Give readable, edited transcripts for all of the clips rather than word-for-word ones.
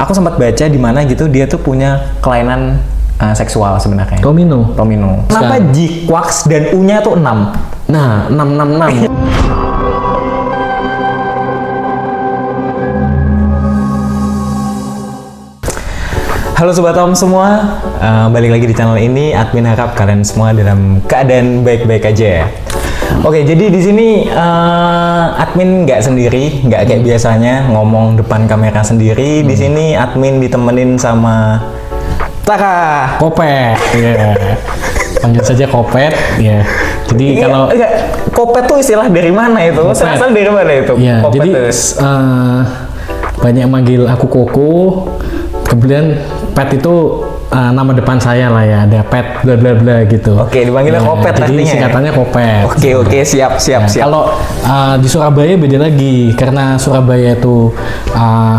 aku sempat baca di mana gitu dia tuh punya kelainan seksual sebenarnya. Tomino. Kenapa G-Quax dan U-nya tuh 6? Nah, 666. Halo Sobat Om semua, balik lagi di channel ini. Admin harap kalian semua dalam keadaan baik-baik aja ya. Oke, jadi di sini admin nggak sendiri, nggak kayak biasanya ngomong depan kamera sendiri. Di sini admin ditemenin sama Tara. Kopet, ya. Panggil saja Kopet, ya. Jadi kalau Kopet tuh istilah dari mana itu? Asal dari mana itu? Ya, Kopet jadi banyak manggil aku Koko. Kemudian Pet itu nama depan saya lah ya, ada Pet bla bla bla gitu. Oke, dipanggilnya Kopet jadi artinya. singkatannya Kopet. Oke, siap. Kalau di Surabaya beda lagi, karena Surabaya itu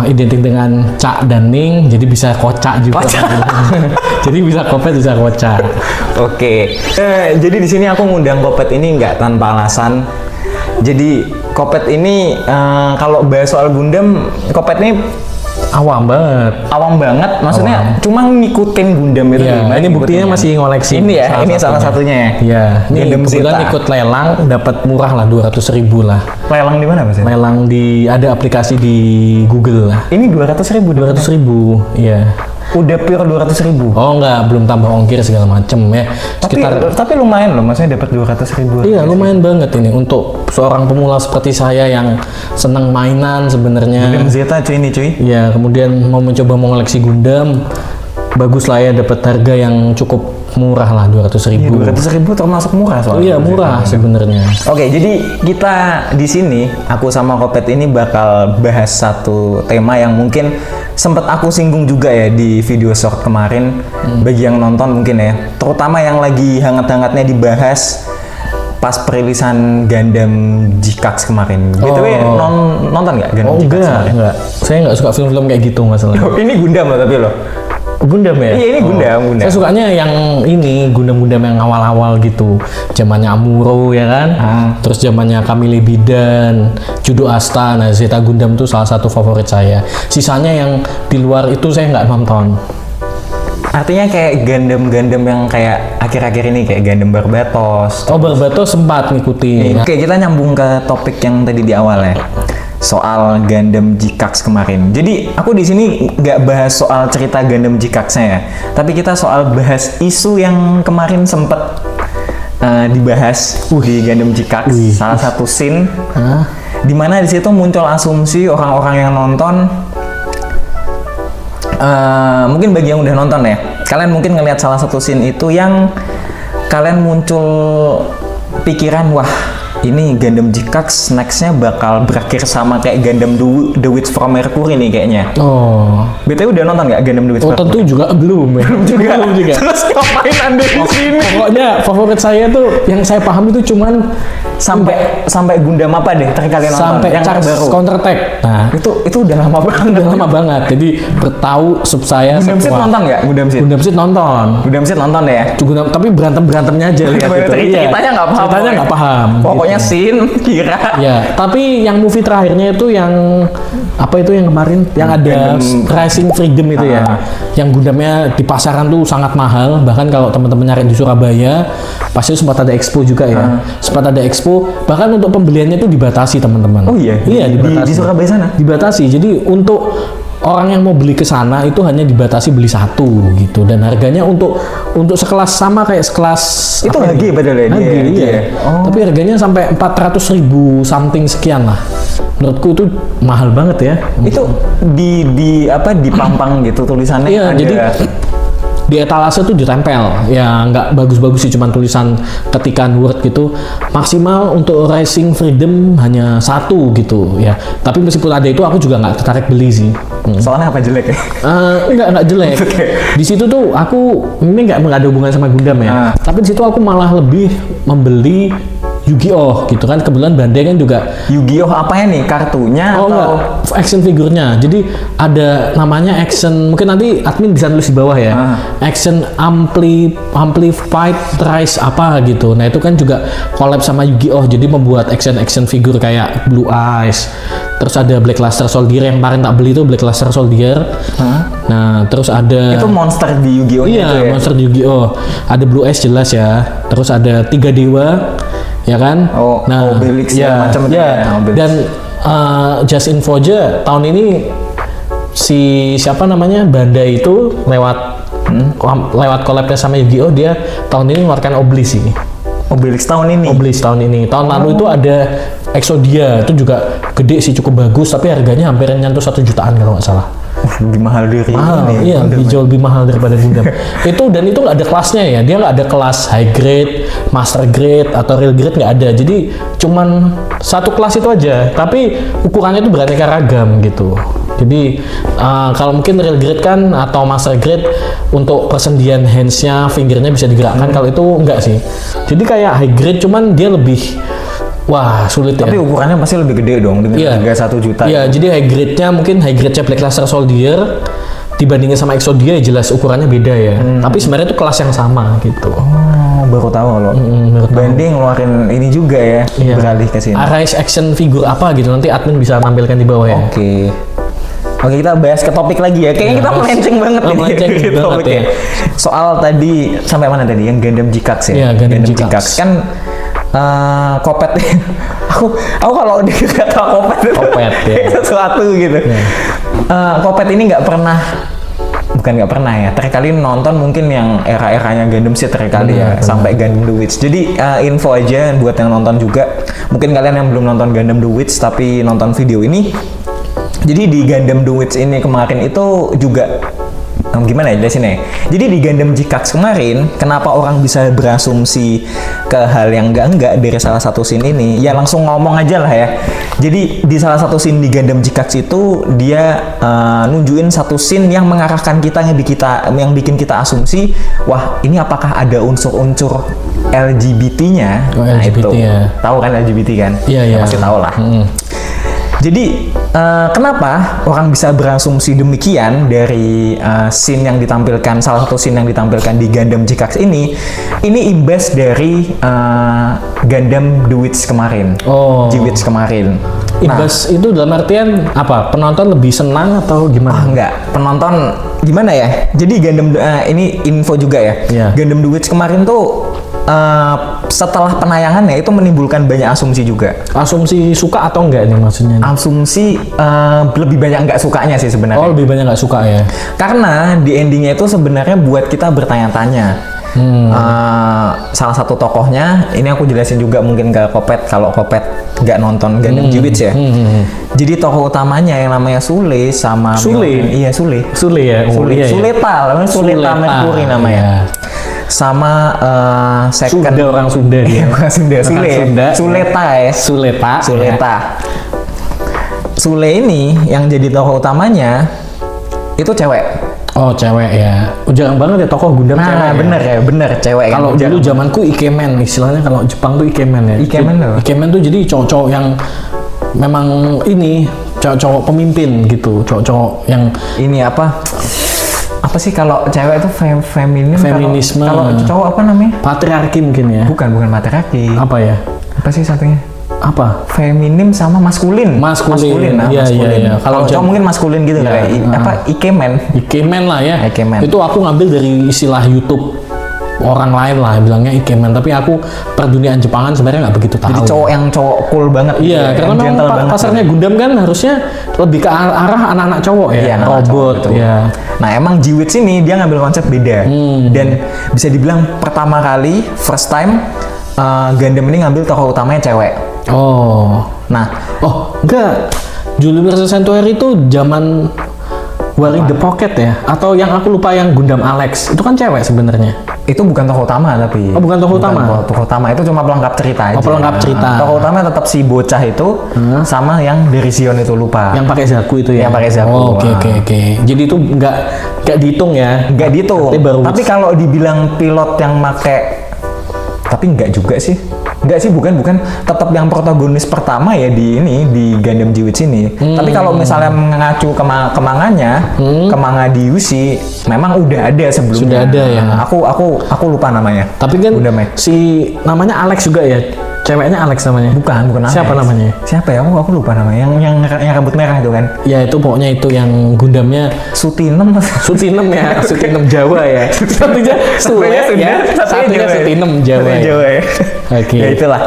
identik dengan Cak dan Ning, jadi bisa Kocak juga. Jadi bisa Kopet, bisa Kocak. Oke, jadi di sini aku ngundang Kopet ini nggak tanpa alasan. Jadi Kopet ini kalau bahas soal Gundam, Kopet ini awam banget, maksudnya cuma ngikutin Gundam itu. Ya, ini buktinya masih ngoleksi. Ini ya, ini salah satunya. Ya, ini Gundam kebetulan Zeta. ikut lelang, dapat murah lah 200.000 lah. Lelang di mana Mas? Lelang ada aplikasi di Google lah. Ini 200.000. 200.000, iya. Udah pure 200.000. Oh enggak, belum tambah ongkir segala macem ya. Tapi lumayan loh, maksudnya dapat 200.000. Iya, lumayan banget ini untuk seorang pemula seperti saya yang senang mainan sebenarnya. Gundam Zeta cuy ini cuy. Ya, kemudian mau mencoba mengoleksi Gundam, bagus lah ya, dapat harga yang cukup murah lah, 200.000. 200.000 termasuk murah soalnya. Iya, murah sebenarnya. Oke, jadi kita di sini, aku sama Kopet ini bakal bahas satu tema yang mungkin sempat aku singgung juga ya di video short kemarin. Bagi yang nonton mungkin ya, terutama yang lagi hangat-hangatnya dibahas pas perilisan Gundam G-Cax kemarin. BTW nonton nggak Gundam G-Cax kemarin? Enggak. Saya nggak suka film-film kayak gitu masalahnya. Ini Gundam loh tapi loh. Gundam ya? Iya, ini Gundam. Saya sukanya yang ini, Gundam-Gundam yang awal-awal gitu. Zamannya Amuro ya kan? Terus zamannya Camille Bidan, Judo Asta. Nah, Zeta Gundam tuh salah satu favorit saya. Sisanya yang di luar itu saya nggak nonton. Artinya kayak Gundam yang kayak akhir-akhir ini kayak Gundam Barbatos. Oh, Barbatos sempat ngikutin. Oke, kita nyambung ke topik yang tadi di awal ya. Soal Gundam G-Cax kemarin. Jadi aku di sini nggak bahas soal cerita Gundam G-Cax-nya ya, tapi kita soal bahas isu yang kemarin sempet dibahas di Gundam G-Cax. Salah satu scene di mana di situ muncul asumsi orang-orang yang nonton. Mungkin bagi yang udah nonton ya, kalian mungkin ngelihat salah satu scene itu yang kalian muncul pikiran, wah ini Gundam G-Cax nextnya bakal berakhir sama kayak Gundam The Witch from Mercury nih kayaknya. Oh. BTW udah nonton nggak Gundam The Witch from Mercury? Tentu juga belum ya. Belum juga. Terus ngapain Anda di sini? Pokoknya favorit saya tuh yang saya paham itu cuman sampai Gundam apa deh kalian nonton? Sampai yang Charge terbaru. Counter Attack. Nah, itu udah lama banget. udah lama banget. Jadi bertahu sub saya Gundam Seed semua. nonton nggak? Gundam Seed nonton. Gundam Seed nonton ya? Tapi berantemnya aja lihat itu. Ceritanya nggak paham. Ceritanya nggak paham. Pokoknya gitu. scene kira. Ya, tapi yang movie terakhirnya itu yang apa itu yang kemarin yang ada Rising Freedom itu ya. Yang Gundamnya di pasaran tuh sangat mahal. Bahkan kalau teman-teman nyari di Surabaya, pasti sempat ada expo juga ya. Sempat ada expo. Bahkan untuk pembeliannya itu dibatasi teman-teman. Oh iya. Iya, dibatasi. Di Surabaya sana. Dibatasi. Jadi untuk orang yang mau beli ke sana itu hanya dibatasi beli satu gitu, dan harganya untuk sekelas sama kayak sekelas itu HG padahal ya dia. Iya. Tapi harganya sampai 400.000 something sekian lah. Menurutku itu mahal banget ya. Itu dipampang gitu tulisannya. Iya, jadi di etalase tuh ditempel ya, nggak bagus-bagus sih, cuman tulisan ketikan word gitu. Maksimal untuk Rising Freedom hanya satu gitu ya, tapi meskipun ada itu aku juga nggak tertarik beli sih. Soalnya apa, jelek ya? Enggak jelek. Di situ tuh aku ini nggak ada hubungan sama Gundam ya, tapi di situ aku malah lebih membeli Yu-Gi-Oh gitu kan. Kebetulan Bandai kan juga Yu-Gi-Oh apanya nih? Kartunya oh atau enggak, action figurnya. Jadi ada namanya action, mungkin nanti admin bisa tulis di bawah ya. Action Amplified Rise apa gitu. Nah, itu kan juga collab sama Yu-Gi-Oh. Jadi membuat action figur kayak Blue Eyes. Terus ada Black Luster Soldier yang kemarin tak beli itu Black Luster Soldier. Nah, terus ada itu monster di Yu-Gi-Oh iya, itu ya? monster di Yu-Gi-Oh. Ada Blue Eyes jelas ya. Terus ada 3 dewa, ya kan? Oh, Obelix ya, macam itu ya. ya, Obelix. Dan just info aja, tahun ini si siapa namanya Bandai itu lewat collabnya sama Yu-Gi-Oh, dia tahun ini mengeluarkan Obelix sih. Obelix tahun ini? Obelix tahun ini. Tahun lalu itu ada Exodia, itu juga gede sih, cukup bagus, tapi harganya hampir nyentuh 1 jutaan kalau nggak salah. Lebih mahal dari Mahal, ini. iya, jauh lebih mahal daripada Gundam. itu nggak ada kelasnya ya, dia nggak ada kelas high grade, master grade atau real grade, nggak ada. Jadi cuman satu kelas itu aja, tapi ukurannya itu beraneka ragam gitu. Jadi kalau mungkin real grade kan atau master grade untuk persendian handsnya, fingernya bisa digerakkan. Kalau itu enggak sih. Jadi kayak high grade, cuman dia lebih sulit ya. Tapi ukurannya pasti lebih gede dong dengan harga 1 juta. Iya, jadi high grade-nya mungkin high grade-nya Black Luster Soldier dibandingin sama Exodia ya jelas ukurannya beda ya. Tapi sebenarnya itu kelas yang sama gitu. Oh, baru tahu loh. Bandai ngeluarin ini juga ya, beralih ke sini. Arise action figure apa gitu, nanti admin bisa tampilkan di bawah ya. Oke, kita bahas ke topik lagi ya. Kayaknya kita melenceng banget ini. Melenceng banget ya. Soal tadi sampai mana tadi? Yang Gundam G-Kax ya? Iya, Gundam G-Kax. Kan Kopet aku kalau udah kata Kopet ya. sesuatu gitu. Kopet ini nggak pernah ya, terkali nonton mungkin yang era-eranya Gundam sih terkali ya, sampai Gundam The Witch. Jadi info aja buat yang nonton juga, mungkin kalian yang belum nonton Gundam The Witch tapi nonton video ini. Jadi di Gundam The Witch ini kemarin itu juga gimana ya jelasin ya? Jadi di Gundam G-Kax kemarin, kenapa orang bisa berasumsi ke hal yang enggak dari salah satu scene ini? Ya langsung ngomong aja lah ya. Jadi di salah satu scene di Gundam G-Kax itu dia nunjukin satu scene yang mengarahkan yang bikin kita asumsi, wah ini apakah ada unsur-unsur LGBT-nya? Oh, LGBT ya. Tahu kan LGBT kan? Iya. Pasti tahu lah. Jadi kenapa orang bisa berasumsi demikian dari scene yang ditampilkan, salah satu scene yang ditampilkan di Gundam G-Kax ini imbas dari Gundam The Witch kemarin, G-Witch kemarin. Imbas itu dalam artian apa? Penonton lebih senang atau gimana? Enggak, penonton gimana ya? Jadi Gundam ini info juga ya. Gundam The Witch kemarin tuh setelah penayangannya itu menimbulkan banyak asumsi juga. Asumsi suka atau enggak nih maksudnya? Asumsi lebih banyak nggak sukanya sih sebenarnya. Oh, lebih banyak nggak suka ya? Karena di endingnya itu sebenarnya buat kita bertanya-tanya. Salah satu tokohnya, ini aku jelasin juga mungkin ke Kopet kalau Kopet nggak nonton Gundam G-Witch ya. Jadi tokoh utamanya yang namanya Sule sama Sule. Iya Sule. Sule ya. Suleta Mercury namanya. Sama second Sunda, orang Sunda dia. Suleta. Sule ini yang jadi tokoh utamanya itu cewek. Oh, cewek ya. Jarang banget ya tokoh Gundam cewek. Nah, bener cewek. Kalau dulu zamanku ikemen, istilahnya kalau Jepang tuh ikemen ya. Ikemen tuh jadi cowok-cowok yang memang ini cowok-cowok pemimpin gitu, cowok-cowok yang ini apa sih kalau cewek itu feminisme. Kalau cowok apa namanya? Patriarki mungkin ya. Bukan patriarki. Apa ya? Apa sih satunya? Apa? Feminim sama maskulin. Maskulin. Iya. Kalau cowok mungkin maskulin gitu kayak Ikemen lah ya. Ikemen. Itu aku ngambil dari istilah YouTube orang lain lah bilangnya ikemen, tapi aku perdunia Jepangan sebenarnya nggak begitu tahu. Jadi cowok cool banget. Iya, karena memang pasarnya Gundam kan harusnya lebih ke arah anak-anak cowok ya, iya, robot cowok, ya. Nah emang G-Witch ini dia ngambil konsep beda dan bisa dibilang pertama kali first time Gundam ini ngambil tokoh utamanya cewek. Enggak. Universal Century itu zaman War in the Pocket ya, atau yang aku lupa yang Gundam Alex itu kan cewek sebenarnya. Itu bukan tokoh utama tapi. Oh, bukan tokoh utama. Tokoh utama itu cuma pelengkap cerita aja. Oh, pelengkap cerita. Tokoh utama tetap si bocah itu sama yang dari Zion itu lupa. Yang pakai Zaku itu ya. Yang pakai Zaku. Oh, oke. Jadi itu nggak dihitung ya. Nggak dihitung. Tapi kalau dibilang pilot yang pakai, tapi nggak juga sih. Enggak sih, bukan tetap yang protagonis pertama ya di Gundam G-Witch ini. Tapi kalau misalnya mengacu ke manganya, ke manga di UC, memang udah ada sebelumnya. Sudah ada ya. Nah, aku lupa namanya. Tapi kan Gundam-nya. si namanya Alex juga ya. Ceweknya Alex namanya. Bukan Alex. Siapa namanya? Siapa ya? Aku lupa namanya. Yang rambut merah itu kan. Ya itu pokoknya itu yang Gundamnya Sutinem. Sutinem ya, Sutinem Jawa ya. Satunya Sule ya, satunya Sutinem Jawa. Satunya Jawa ya. Oke. Ya itulah.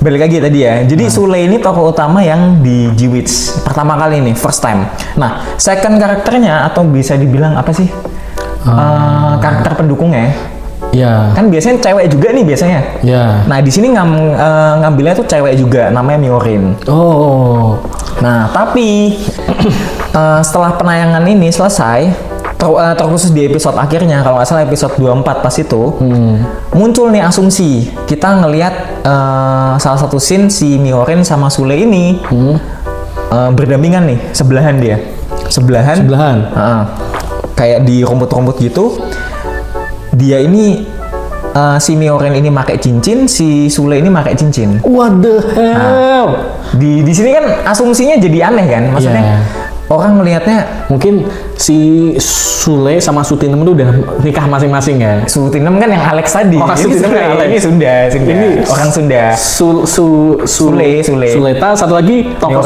Balik lagi tadi ya. Jadi Sule ini tokoh utama yang di G-Witch pertama kali nih, first time. Nah, second karakternya atau bisa dibilang apa sih? Karakter pendukungnya. Ya. Kan biasanya cewek juga nih biasanya. Ya. Nah, di sini ngambilnya tuh cewek juga, namanya Miorin. Oh. Nah, tapi setelah penayangan ini selesai, terkhusus di episode akhirnya, kalau nggak salah episode 24 pas itu, muncul nih asumsi. Kita ngelihat salah satu scene si Miorin sama Sule ini berdampingan nih, sebelahan dia. Sebelahan. Kayak di rumput-rumput gitu. Dia ini si Miorin ini pakai cincin, si Sule ini pakai cincin. What the hell? Di sini kan asumsinya jadi aneh kan, maksudnya orang melihatnya mungkin si Sule sama Sutinem itu udah nikah masing-masing ya. Sutinem kan yang Alex tadi. Oh, Sutinem yang Alex. Ini Sunda. Ini orang Sunda. Sule. Suleta, satu lagi tokoh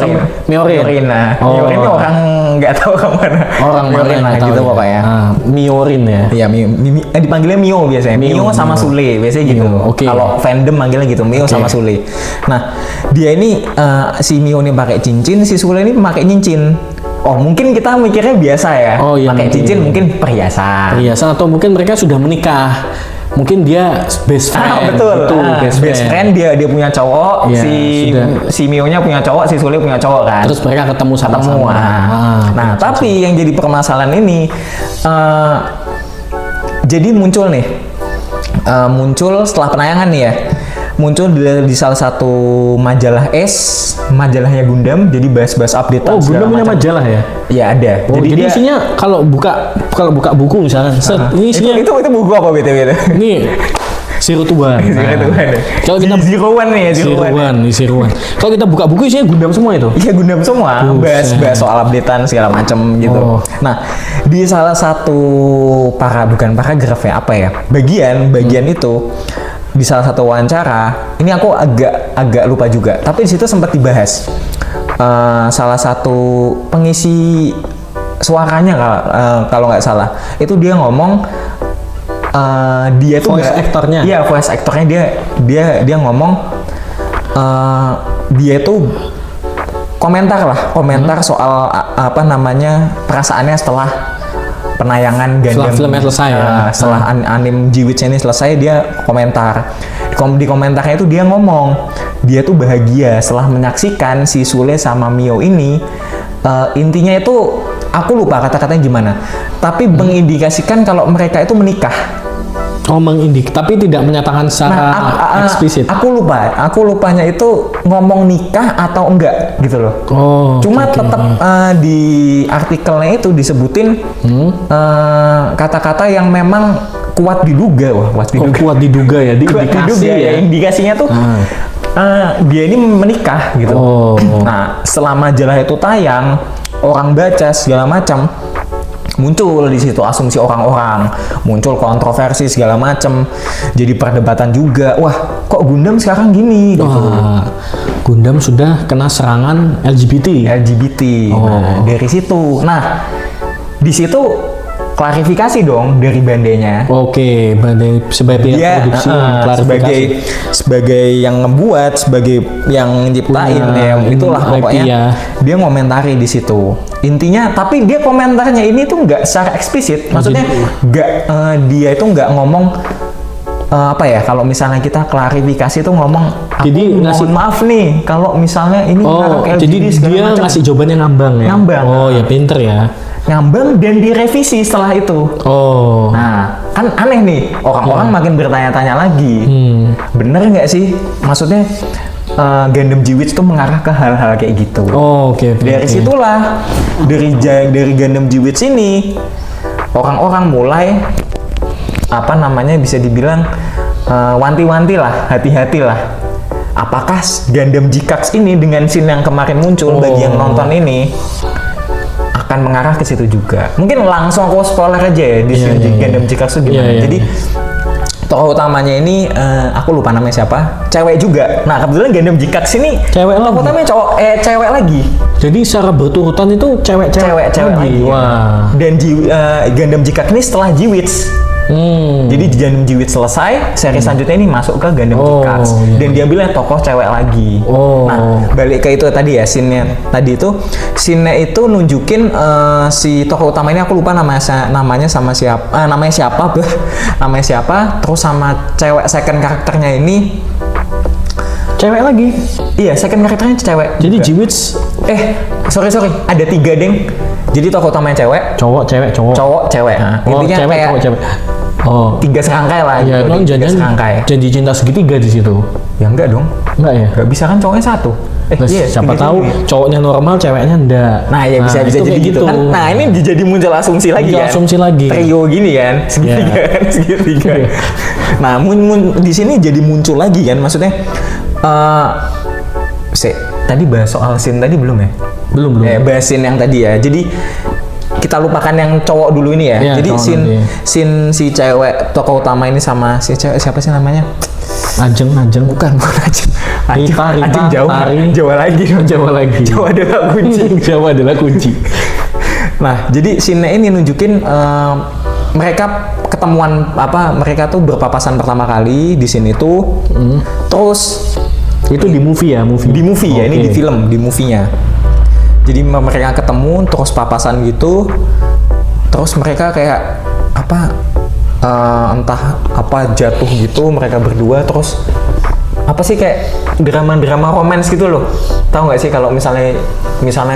Miorin. Nah, Miorin ini orang nggak tahu kemana. Orang Miorin mana gitu ya. pokoknya. Miorin ya. Iya, dipanggilnya Mio biasanya. Mio sama Sule biasanya gitu. Oke. Kalau fandom manggilnya gitu, Mio sama Sule. Nah, dia ini si Mio ini pakai cincin, si Sule ini pakai cincin. Oh, mungkin kita mikirnya biasa ya. Oh, iya, pakai cincin mungkin perhiasan. Perhiasan atau mungkin mereka sudah menikah. Mungkin dia best friend. Betul. Itu, best friend dia punya cowok, Ya, si Mio-nya punya cowok, si Sule punya cowok kan. Terus mereka ketemu sama-sama. Nah, tapi yang jadi permasalahan ini jadi muncul nih. Muncul setelah penayangan nih ya. Muncul di salah satu majalah majalahnya Gundam, jadi bahas-bahas update. Oh, Gundam punya majalah ya? Iya, ada. Oh, jadi isinya kalau buka buku misalnya, ini isinya itu buku apa BTW? Ini Zero to One. Kalau kita Zero One nih ya, Zero One. Kalau kita buka buku isinya Gundam semua itu. Iya, Gundam semua. Bahas soal updatean segala macam gitu. Nah, di salah satu bukan paragraf ya, apa ya? Bagian itu di salah satu wawancara, ini aku agak lupa juga, tapi di situ sempat dibahas salah satu pengisi suaranya kalau nggak salah, itu dia ngomong dia tuh voice actornya. Iya, voice actornya dia ngomong dia tuh komentar soal apa namanya perasaannya setelah penayangan Gundam filmnya selesai ya. Setelah anime G-Witch ini selesai, dia komentar. Di komentarnya itu dia ngomong dia tuh bahagia setelah menyaksikan si Sule sama Mio ini. Intinya itu aku lupa kata-katanya gimana, tapi mengindikasikan kalau mereka itu menikah. Oh, tapi tidak menyatakan secara eksplisit. Aku lupanya itu ngomong nikah atau enggak gitu loh. Oh. Cuma tetap di artikelnya itu disebutin kata-kata yang memang kuat diduga. Kuat diduga ya, diindikasi ya. Indikasinya tuh dia ini menikah gitu. Oh. Nah, setelah majalah itu tayang, orang baca segala macam, muncul di situ asumsi orang-orang, muncul kontroversi segala macam, jadi perdebatan juga. Wah, kok Gundam sekarang gini? Gitu. Gundam sudah kena serangan LGBT. Oh. Nah, dari situ. Nah, di situ klarifikasi dong dari Bandainya. Oke, Bandai sebagai pihak produksi klarifikasi. Sebagai yang ngebuat, sebagai yang nyiptain ya, itulah pokoknya. Ya. Dia ngomentari di situ. Intinya, tapi dia komentarnya ini tuh nggak secara eksplisit. Maksudnya nggak dia itu nggak ngomong apa ya, kalau misalnya kita klarifikasi tuh ngomong, aku jadi mohon maaf nih kalau misalnya ini jadi dia ngasih jawabannya ngambang ya. Oh ya, pinter ya. Ngambang dan direvisi setelah itu. Oh. Nah, kan aneh nih, orang-orang makin bertanya-tanya lagi. Bener nggak sih? Maksudnya Gundam G-Witch tuh mengarah ke hal-hal kayak gitu. Oh, oke. Dari situlah, dari Gundam G-Witch ini, orang-orang mulai bisa dibilang wanti-wanti lah, hati-hati lah. apakah Gundam G-Cax ini dengan scene yang kemarin muncul bagi yang nonton ini akan mengarah ke situ juga. Mungkin langsung aku spoiler aja ya di scene Gundam G-Cax itu gimana. Jadi tokoh utamanya ini aku lupa namanya siapa, cewek juga. Nah kebetulan Gundam G-Cax ini Cewek tokoh lagi? utamanya cewek lagi. Jadi secara berurutan itu cewek-cewek Cewek lagi. Wah. Dan Gundam G-Cax ini setelah G-Wits. Jadi di Gundam G-Wits selesai, seri selanjutnya ini masuk ke Gundam G-Cax. iya. Dan dia bilang tokoh cewek lagi. Nah, balik ke itu tadi ya, scene-nya tadi itu, scene-nya itu nunjukin si tokoh utama ini aku lupa namanya sama siapa, namanya siapa, terus sama cewek second karakternya ini Cewek lagi. iya, second karakternya cewek. Jadi juga. G-Wits sorry, ada 3 deng. Jadi tokoh utamanya cewek, cowok, cewek, cowok. cewek. Intinya cewek, kayak cowok, cewek. Oh. 3 serangkai lah. Ya, gitu, non tiga jangan serangkai. janji cinta segitiga di situ. Ya enggak dong. Enggak ya? Gak bisa kan cowoknya 1. Terus siapa tahu cowoknya normal, ceweknya enggak. Nah, ya bisa itu jadi kayak gitu kan. Nah, ini jadi muncul asumsi lagi Muncul kan. asumsi lagi. Trio gini kan, segitiga Ya. kan, segitiga. Iya. Nah, di sini jadi muncul lagi kan, maksudnya tadi bahas soal scene tadi belum ya? Belum. Bahas scene yang tadi ya. Jadi kita lupakan yang cowok dulu ini ya. Iya, Jadi cowok scene, nanti. scene si cewek tokoh utama ini sama si cewek siapa sih namanya? Ajeng. Bukan Ajeng. Rita, Ajeng jauh. Tari. Jawa lagi. Jawa lagi. Jawa adalah kunci. Jawa adalah kunci. Nah, jadi scene ini nunjukin mereka ketemuan mereka tuh berpapasan pertama kali di sini tuh. Terus Itu di movie ya, di movie ya, ini Oke. di film, di movie-nya. Jadi mereka ketemu terus papasan gitu. Terus mereka kayak entah jatuh gitu mereka berdua, terus apa sih kayak drama-drama romance gitu loh. Tahu nggak sih kalau misalnya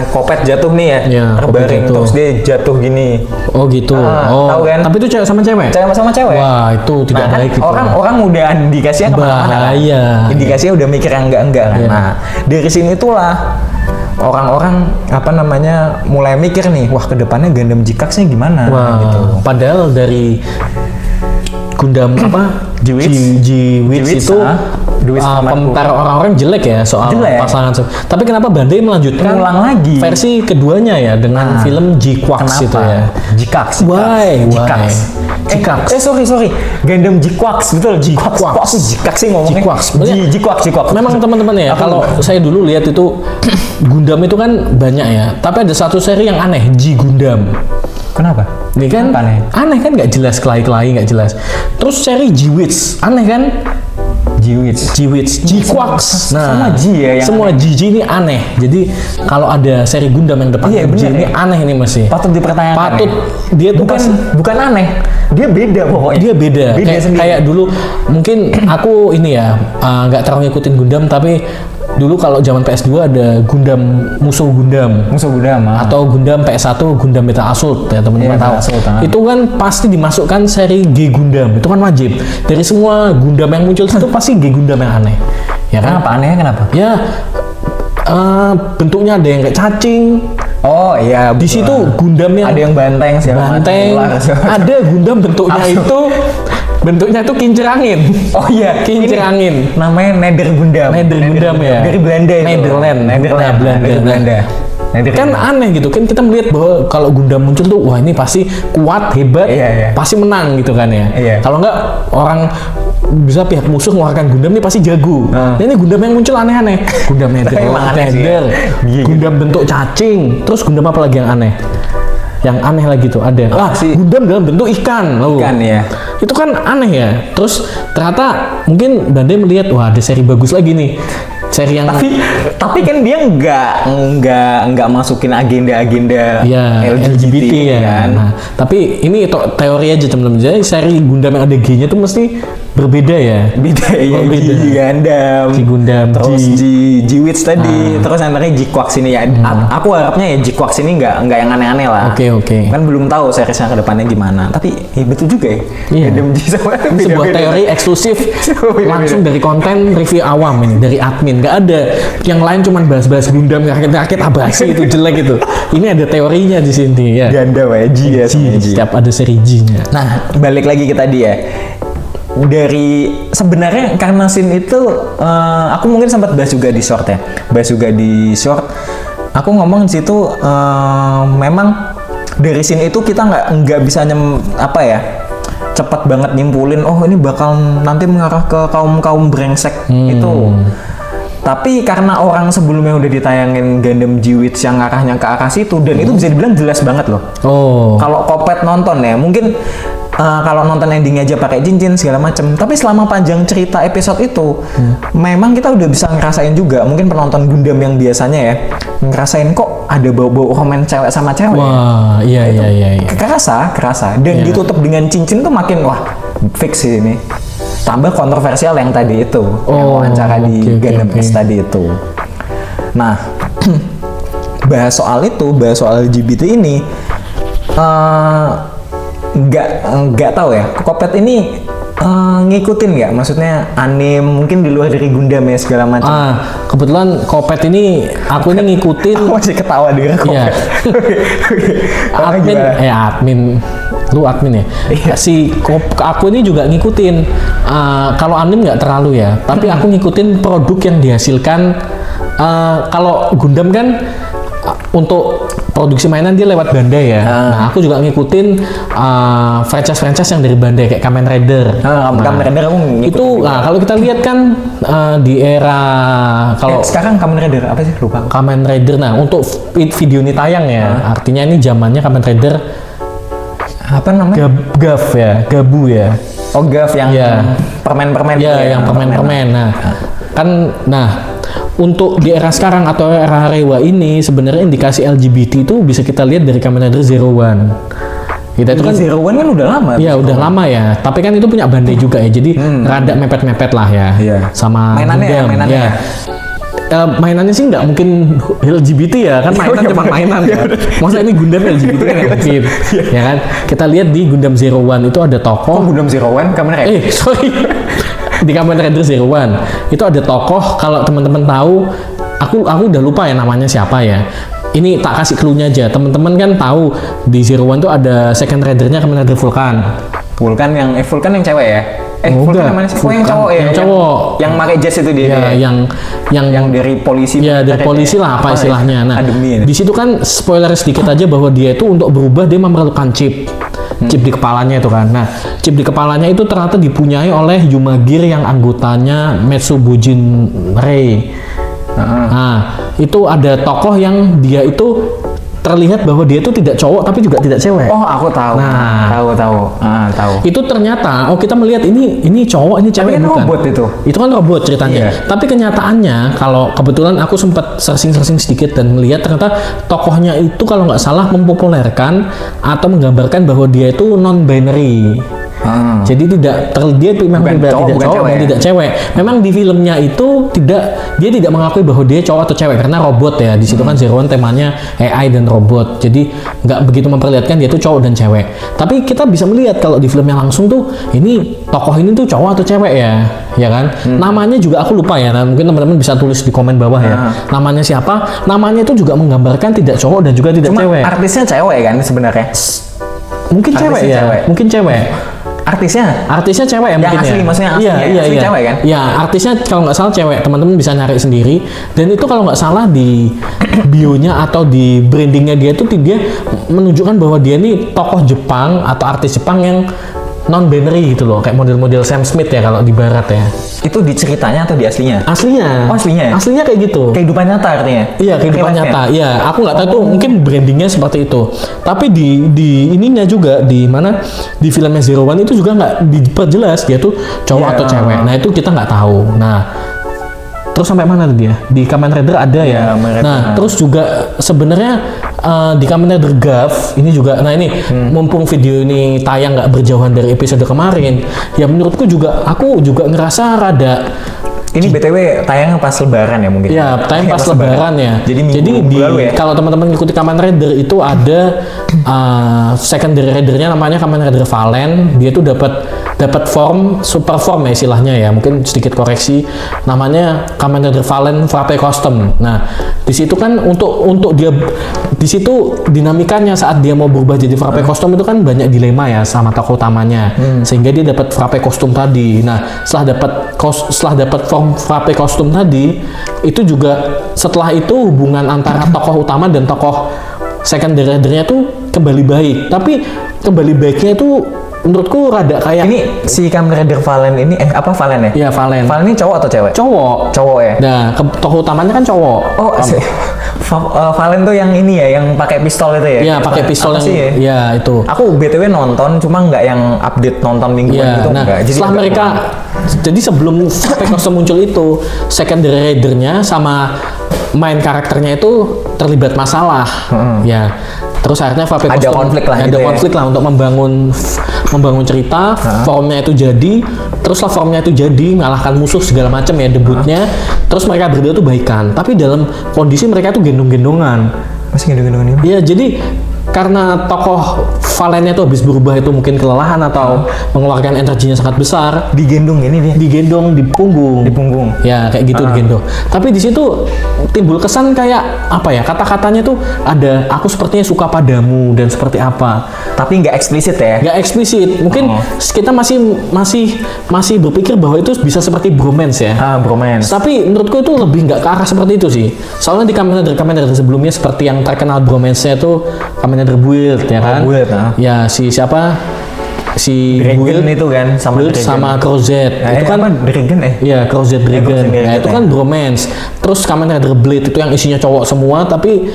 kopet jatuh nih ya, Iya, kopet terbaring jatuh. terus dia jatuh gini. Oh gitu. Tahu kan? Tapi itu cewek sama cewek? Cewek sama cewek. Wah, itu tidak Nah, kan baik gitu. orang udah indikasinya kemana-mana kan? Bahaya. Indikasinya udah mikir yang enggak kan. Iya. Nah, dari sini itulah orang-orang mulai mikir nih, wah kedepannya Gundam G-Cax-nya gimana Wah, gitu. padahal dari Gundam G-Wits? G-Wits itu G-Wits komentar orang-orang jelek ya soal Jelek. pasangan. Tapi kenapa Bandai melanjutkan Ulang lagi. versi keduanya ya dengan film G-Quax itu ya? G-Cax. Why? G-Cax. G-Cax. Sorry. Gundam G-Quax, betul. G-Quax. Kok aku G-Cax sih ngomongnya? G-Quax. G-Quax. Memang teman-teman ya, kalau saya dulu lihat itu Gundam itu kan banyak ya. Tapi ada satu seri yang aneh, G Gundam. Kenapa? Ini kan Kenapa aneh? aneh kan, nggak jelas, kelahi-kelahi nggak jelas. Terus seri G-Wits, aneh kan? G-Wits. G-Quax. Semua G ya yang semua G ini aneh. Jadi kalau ada seri Gundam yang depan Iya, G bener ini ya. aneh ini masih. Patut dipertanyakan. Patut ya? dia tuh bukan aneh. Dia beda pokoknya. dia beda. sendiri. Kayak dulu mungkin aku ini ya nggak terlalu ngikutin Gundam, tapi dulu kalau zaman PS2 ada Gundam Musuh Gundam. Musuh Gundam Atau Gundam PS1 Gundam Metal Assault ya teman-teman Iya, tahu. Metal Assault, Itu kan pasti dimasukkan seri G Gundam. Itu kan wajib. Dari semua Gundam yang muncul itu pasti G Gundam yang aneh. Ya kan? Kenapa anehnya kenapa? Ya bentuknya ada yang kayak cacing. Oh iya, Di situ Gundam yang ada yang banteng siapa? banteng. Ada Gundam bentuknya bentuknya itu kincir angin. Oh iya, Kincir angin. namanya Nether Gundam. Nether Gundam ya. Dari Belanda itu. Netherland. Dari Belanda. Kan aneh gitu kan, kita melihat bahwa kalau Gundam muncul tuh wah ini pasti kuat, hebat, Iya. pasti menang gitu kan ya. Iya. Kalau enggak orang bisa pihak musuh mengeluarkan Gundam ini pasti jago. Nah, ini Gundam yang muncul aneh-aneh. Gundam Emang aneh sih ya. Iya, Gundam bentuk cacing, terus Gundam apa lagi yang aneh? Yang aneh lagi tuh ada. sih? Gundam dalam bentuk ikan. Loh. Ikan ya. Itu kan aneh ya. Terus ternyata mungkin Bandai melihat wah ada seri bagus lagi nih. Seri yang Tapi kan dia nggak masukin agenda-agenda ya, LGBT ya kan. Nah, tapi ini teori aja teman-teman. Jadi seri Gundam yang ada G-nya tuh mesti berbeda ya. Beda ya, beda. G Gundam. G Gundam, Terus G. G-Wits tadi, terus yang terakhir G-Quax ini ya. Aku harapnya ya G-Quax ini nggak yang aneh-aneh lah. Oke. Kan belum tahu seriesnya ke depannya gimana. Tapi betul juga ya. Iya. Gundam G sama Ini sebuah beda-beda. teori eksklusif Beda-beda. langsung dari konten review awam ini, dari admin. Nggak ada yang lain, cuman bahas-bahas Gundam rakit-rakit abasi itu jelek itu. Ini ada teorinya di sini ya. Gundam ya, G ya. G, semuanya G. setiap ada seri G-nya. Nah, balik lagi ke tadi ya. dari sebenarnya karena scene itu aku mungkin sempat bahas juga di short ya. Aku ngomong di situ memang dari scene itu kita nggak bisa cepat banget nyimpulin oh ini bakal nanti mengarah ke kaum brengsek itu. Tapi karena orang sebelumnya udah ditayangin Gundam G-Witch yang arahnya ke arah situ dan itu bisa dibilang jelas banget loh. Kalau Kopet nonton ya, mungkin kalau nonton endingnya aja pakai cincin segala macem. Tapi selama panjang cerita episode itu, memang kita udah bisa ngerasain juga. Mungkin penonton Gundam yang biasanya ya ngerasain kok ada bau-bau komen cewek sama cewek. Wah, iya. Kerasa. Dan ditutup dengan cincin tuh makin wah fix sih ini. Tambah kontroversial yang tadi itu, yang wawancara di Gundam X tadi itu. Nah, bahas soal LGBT ini, nggak tahu ya. Kopet ini ngikutin nggak? Maksudnya anime mungkin di luar dari Gundam ya segala macam. Kebetulan Kopet ini aku ini ngikutin. Aku masih ketawa dengan Kopet. Admin. Lu admin ya? Aku ini juga ngikutin. Kalau anime nggak terlalu ya, tapi aku ngikutin produk yang dihasilkan. Kalau Gundam kan untuk produksi mainan dia lewat Bandai ya. Nah, aku juga ngikutin franchise yang dari Bandai kayak Kamen Rider. Kamen Rider aku ngikutin. Itu kalau kita lihat kan di era sekarang Kamen Rider apa sih lupa. Kamen Rider. Nah, untuk video ini tayang ya. Artinya ini zamannya Kamen Rider apa namanya? Gabu ya. Oh, Gav yang permen-permen. Ya, yang permen-permen. Nah, untuk di era sekarang atau era Rewa ini sebenarnya indikasi LGBT itu bisa kita lihat dari Kamen Rider Zero One. Kita itu kan Zero One kan udah lama. Iya, udah lama ya. Tapi kan itu punya Bandai juga ya. Jadi rada mepet-mepet lah ya. Sama mainannya. Ya. Mainannya sih nggak mungkin LGBT ya, kan mainan cuma mainan ya. Masa ini Gundam LGBT kan nggak mungkin, ya kan? Kita lihat di Gundam Zero One itu ada tokoh. Gundam Zero One Kamen Rider. Sorry. Di Kamen Rider Zero One itu ada tokoh, kalau teman-teman tahu, aku udah lupa ya namanya siapa ya. Ini tak kasih clue-nya aja. Teman-teman kan tahu di Zero One tuh ada second rider-nya Kamen Rider Vulcan. Vulcan yang cewek ya? Vulcan namanya sih? Yang cowok ya? Yang cowok. Yang pakai jas itu dia. Ya, yang dari polisi. Ya, dari polisi lah apa istilahnya. Nah, di situ kan spoiler sedikit aja bahwa dia itu untuk berubah dia memerlukan chip di kepalanya itu kan. Nah, chip di kepalanya itu ternyata dipunyai oleh Yumagir yang anggotanya Metsubujin Rei. Nah, itu ada tokoh yang dia itu terlihat bahwa dia itu tidak cowok tapi juga tidak cewek. Oh, aku tahu. Nah, tahu. Itu ternyata kita melihat ini cowok, ini cewek, tapi bukan. Robot itu. Itu kan robot ceritanya. Tapi kenyataannya kalau kebetulan aku sempat searching sedikit dan melihat ternyata tokohnya itu kalau nggak salah mempopulerkan atau menggambarkan bahwa dia itu non-binary. Jadi dia memang tidak cowok dan tidak cewek. Memang di filmnya itu dia tidak mengakui bahwa dia cowok atau cewek karena robot ya. Di situ kan Zero One temanya AI dan robot. Jadi nggak begitu memperlihatkan dia itu cowok dan cewek. Tapi kita bisa melihat kalau di filmnya langsung tuh ini tokoh ini tuh cowok atau cewek ya kan? Namanya juga aku lupa ya. Nah, mungkin teman-teman bisa tulis di komen bawah ya. Namanya siapa? Namanya itu juga menggambarkan tidak cowok dan juga tidak cewek. Artisnya cewek kan sebenarnya? Mungkin cewek ya. Mungkin cewek. Artisnya cewek ya mungkin asli, ya. Maksudnya asli cewek kan? Iya, artisnya kalau nggak salah cewek. Teman-teman bisa nyari sendiri. Dan itu kalau nggak salah di bionya atau di brandingnya dia itu dia menunjukkan bahwa dia ini tokoh Jepang atau artis Jepang yang non-binary gitu loh, kayak model-model Sam Smith ya kalau di barat ya. Itu di ceritanya atau di aslinya? Aslinya. Oh, aslinya ya? Aslinya kayak gitu. Kehidupan nyata artinya? Iya, kehidupan nyata. Iya, aku nggak tahu tuh mungkin brandingnya seperti itu. Tapi di ininya juga di mana di filmnya Zero One itu juga nggak diperjelas dia tuh cowok atau cewek. Nah, itu kita nggak tahu. Nah, terus sampai mana tuh dia? Di Kamen Rider ada ya. Nah, terus juga sebenarnya di Kamen Rider Gav ini juga, nah ini mumpung video ini tayang nggak berjauhan dari episode kemarin, ya menurutku juga aku juga ngerasa rada. Ini BTW tayang pas Lebaran ya mungkin? Ya, tayang pas Lebaran ya. Jadi lalu ya? Kalau teman-teman ngikuti Kamen Rider itu ada secondary ridernya namanya Kamen Rider Valen. Dia tuh dapat dapat form super form ya istilahnya ya, mungkin sedikit koreksi, namanya Kamen Rider Valen Frappe Custom. Nah di situ kan untuk dia di situ dinamikanya saat dia mau berubah jadi Frappe Custom itu kan banyak dilema ya sama tokoh utamanya, sehingga dia dapat Frappe Custom tadi. Nah setelah dapat form Frappe Custom tadi, itu juga setelah itu hubungan antara tokoh utama dan tokoh secondary ridernya tuh kembali baik, tapi kembali baiknya itu menurutku rada kayak Ini si Kamen Rider Valen ini apa Valen ya? ya Valen Valen ini cowok atau cewek? Cowok ya. Nah tokoh utamanya kan cowok. Oh, Valen tuh yang ini ya, yang pakai pistol itu ya? Iya pakai pistol Apa yang sih ya? ya itu. Aku BTW nonton, cuma nggak yang update nonton mingguan Ya, gitu nah enggak. Jadi setelah agak mereka, jadi sebelum Frappe Custom muncul itu, secondary ridernya sama main karakternya itu terlibat masalah, ya. Terus akhirnya Frappe Ada Custom konflik lah ada gitu ya. konflik lah untuk membangun cerita, formnya itu jadi, teruslah formnya itu jadi ngalahkan musuh segala macam ya debutnya, terus mereka berdua tuh baikan, tapi dalam kondisi mereka tuh gendong-gendongan. masih gendong-gendong ini. Iya, jadi karena tokoh Valennya tuh habis berubah itu mungkin kelelahan atau mengeluarkan energinya sangat besar, Digendong ini dia. digendong di punggung. Di punggung. Ya, kayak gitu digendong. Tapi di situ timbul kesan kayak apa ya? Kata-katanya tuh ada aku sepertinya suka padamu dan seperti apa. Tapi nggak eksplisit ya. Nggak eksplisit. Mungkin kita masih berpikir bahwa itu bisa seperti bromance ya. Bromance. Tapi menurutku itu lebih nggak ke arah seperti itu sih. Soalnya di Kamen Rider sebelumnya seperti yang terkenal bromance-nya itu Kamen Rider Build ya kan? Build, Ya si siapa? Si Dragon Build itu kan sama Build Dragon. sama Crozet. Nah, itu kan apa Dragon iya Crozet Dragon. Crozet Dragon, Nah, itu ya. kan bromance. Terus Kamen Rider Blade itu yang isinya cowok semua tapi